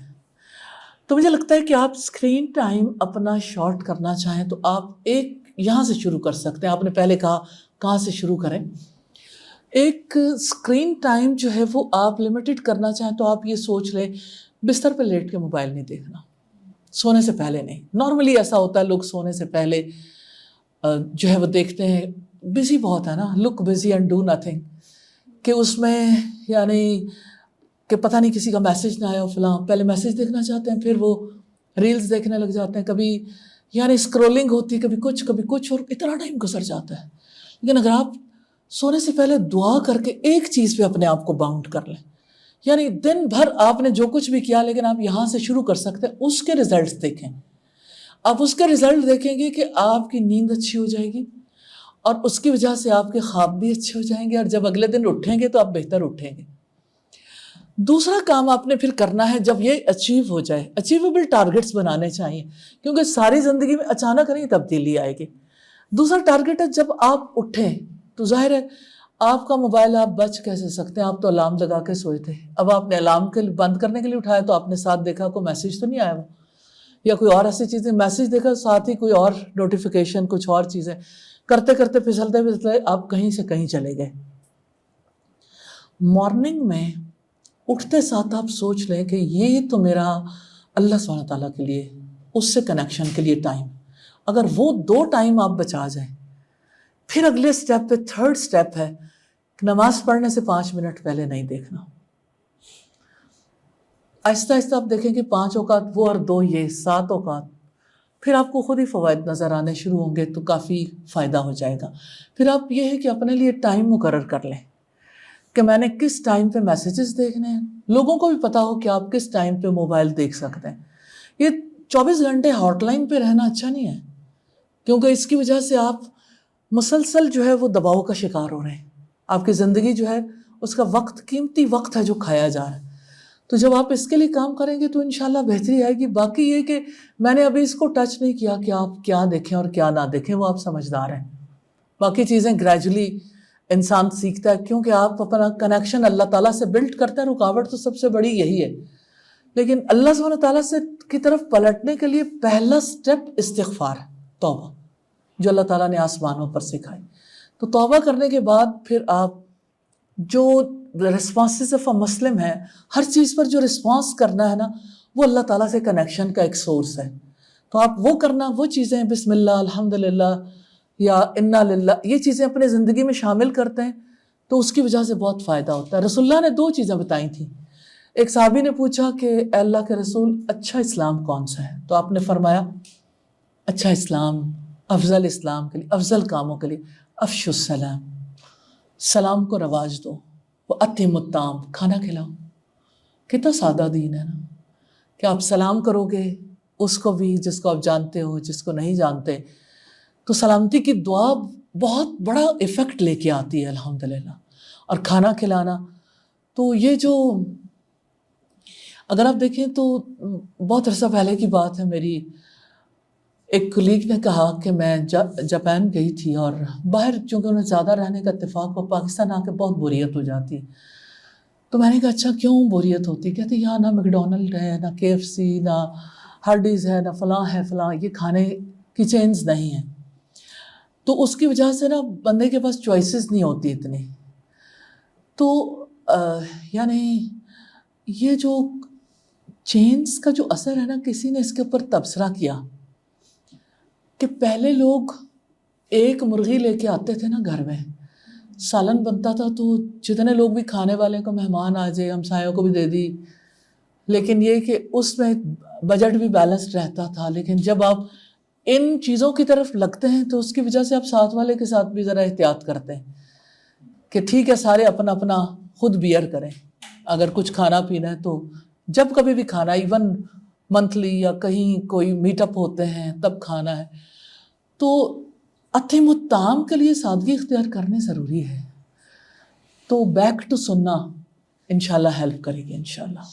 تو مجھے لگتا ہے کہ آپ اسکرین ٹائم اپنا شارٹ کرنا چاہیں تو آپ ایک یہاں سے شروع کر سکتے ہیں. آپ نے پہلے کہا کہاں سے شروع کریں. ایک اسکرین ٹائم جو ہے وہ آپ لمیٹڈ کرنا چاہیں تو آپ یہ سوچ لیں, بستر پہ لیٹ کے موبائل نہیں دیکھنا, سونے سے پہلے نہیں. نارملی ایسا ہوتا ہے لوگ سونے سے پہلے جو ہے وہ دیکھتے ہیں, بزی بہت ہے نا, لک بزی اینڈ ڈو نتھنگ, کہ اس میں یعنی کہ پتہ نہیں کسی کا میسج نہ آیا ہو فلاں, پہلے میسج دیکھنا چاہتے ہیں, پھر وہ ریلز دیکھنے لگ جاتے ہیں, کبھی یعنی اسکرولنگ ہوتی ہے, کبھی کچھ, اور اتنا ٹائم گزر جاتا ہے. لیکن اگر آپ سونے سے پہلے دعا کر کے ایک چیز پہ اپنے آپ کو باؤنڈ کر لیں, یعنی دن بھر آپ نے جو کچھ بھی کیا, لیکن آپ یہاں سے شروع کر سکتے ہیں, اس کے ریزلٹس دیکھیں. آپ اس کے ریزلٹ دیکھیں گے کہ آپ کی نیند اچھی ہو جائے گی, اور اس کی وجہ سے آپ کے خواب بھی اچھے ہو جائیں گے, اور جب اگلے دن اٹھیں گے تو آپ بہتر اٹھیں گے. دوسرا کام آپ نے پھر کرنا ہے, جب یہ اچیو ہو جائے, اچیویبل ٹارگٹس بنانے چاہیے, کیونکہ ساری زندگی میں اچانک نہیں تبدیلی آئے گی. دوسرا ٹارگٹ ہے, جب آپ اٹھیں تو ظاہر ہے آپ کا موبائل آپ بچ کیسے سکتے ہیں, آپ تو الارم لگا کے سوئے تھے. اب آپ نے الارم کے بند کرنے کے لیے اٹھایا تو آپ نے ساتھ دیکھا کوئی میسج تو نہیں آیا, یا کوئی اور ایسی چیزیں, میسج دیکھا ساتھ ہی کوئی اور نوٹیفیکیشن, کچھ اور چیزیں, کرتے کرتے پھسلتے آپ کہیں سے کہیں چلے گئے. مارننگ میں اٹھتے ساتھ آپ سوچ لیں کہ یہ تو میرا اللہ سبحانہ تعالیٰ کے لیے, اس سے کنیکشن کے لیے ٹائم, اگر وہ 2 ٹائم آپ بچا جائیں, پھر اگلے سٹیپ پہ 3rd سٹیپ ہے نماز پڑھنے سے 5 منٹ پہلے نہیں دیکھنا. آہستہ آہستہ آپ دیکھیں کہ 5 اوقات وہ اور 2 یہ 7 اوقات, پھر آپ کو خود ہی فوائد نظر آنے شروع ہوں گے, تو کافی فائدہ ہو جائے گا. پھر آپ یہ ہے کہ اپنے لیے ٹائم مقرر کر لیں کہ میں نے کس ٹائم پہ میسیجز دیکھنے ہیں. لوگوں کو بھی پتا ہو کہ آپ کس ٹائم پہ موبائل دیکھ سکتے ہیں. یہ 24 گھنٹے ہاٹ لائن پہ رہنا اچھا نہیں ہے, کیونکہ اس کی وجہ سے آپ مسلسل جو ہے وہ دباؤ کا شکار ہو رہے ہیں. آپ کی زندگی جو ہے اس کا وقت, قیمتی وقت ہے جو کھایا جا رہا ہے. تو جب آپ اس کے لیے کام کریں گے تو انشاءاللہ بہتری آئے گی. باقی یہ کہ میں نے ابھی اس کو ٹچ نہیں کیا کہ آپ کیا دیکھیں اور کیا نہ دیکھیں، وہ آپ سمجھدار ہیں. باقی چیزیں گریجولی انسان سیکھتا ہے، کیونکہ آپ اپنا کنیکشن اللہ تعالیٰ سے بلڈ کرتے ہیں. رکاوٹ تو سب سے بڑی یہی ہے، لیکن اللہ سبحانہ تعالیٰ سے کی طرف پلٹنے کے لیے پہلا سٹیپ استغفار ہے، توبہ، جو اللہ تعالیٰ نے آسمانوں پر سکھائی. تو توبہ کرنے کے بعد پھر آپ جو رسپانسز آف اے مسلم ہے، ہر چیز پر جو رسپانس کرنا ہے نا، وہ اللہ تعالیٰ سے کنیکشن کا ایک سورس ہے. تو آپ وہ کرنا، وہ چیزیں بسم اللہ الحمدللہ یا انا للہ، یہ چیزیں اپنے زندگی میں شامل کرتے ہیں تو اس کی وجہ سے بہت فائدہ ہوتا ہے. رسول اللہ نے 2 چیزیں بتائی تھیں. ایک صحابی نے پوچھا کہ اے اللہ کے رسول اچھا اسلام کون سا ہے؟ تو آپ نے فرمایا اچھا اسلام، افضل اسلام کے لیے، افضل کاموں کے لیے افش السلام، سلام کو رواج دو، وَأَطْعِمُ الطَّعَامَ، کھانا کھلاؤ. کتنا سادہ دین ہے نا، کہ آپ سلام کرو گے اس کو بھی جس کو آپ جانتے ہو، جس کو نہیں جانتے. تو سلامتی کی دعا بہت بڑا ایفیکٹ لے کے آتی ہے الحمدللہ. اور کھانا کھلانا، تو یہ جو اگر آپ دیکھیں تو بہت عرصہ پہلے کی بات ہے، میری ایک کلیگ نے کہا کہ میں جاپان گئی تھی اور باہر چونکہ انہیں زیادہ رہنے کا اتفاق ہو، پاکستان آ کے بہت بوریت ہو جاتی. تو میں نے کہا اچھا کیوں بوریت ہوتی؟ کہتے یہاں نہ میکڈونلڈ ہے، نہ KFC، نہ ہارڈیز ہے، نہ فلاں ہے فلاں، یہ کھانے کی چینز نہیں ہیں. تو اس کی وجہ سے نا بندے کے پاس چوائسیز نہیں ہوتی اتنی. تو یعنی یہ جو چینز کا جو اثر ہے نا، کسی نے اس کے اوپر تبصرہ کیا کہ پہلے لوگ ایک مرغی لے کے آتے تھے نا گھر میں، سالن بنتا تھا تو جتنے لوگ بھی کھانے والے کو مہمان آ جائے ہمسایوں کو بھی دے دی، لیکن یہ کہ اس میں بجٹ بھی بیلنسڈ رہتا تھا. لیکن جب آپ ان چیزوں کی طرف لگتے ہیں تو اس کی وجہ سے آپ ساتھ والے کے ساتھ بھی ذرا احتیاط کرتے ہیں کہ ٹھیک ہے سارے اپنا اپنا خود بیئر کریں. اگر کچھ کھانا پینا ہے تو جب کبھی بھی کھانا، ایون منتھلی یا کہیں کوئی میٹ اپ ہوتے ہیں تب کھانا ہے. تو اطعموا الطعام کے لیے سادگی اختیار کرنے ضروری ہے. تو بیک ٹو سننا انشاءاللہ ہیلپ کرے گی انشاءاللہ.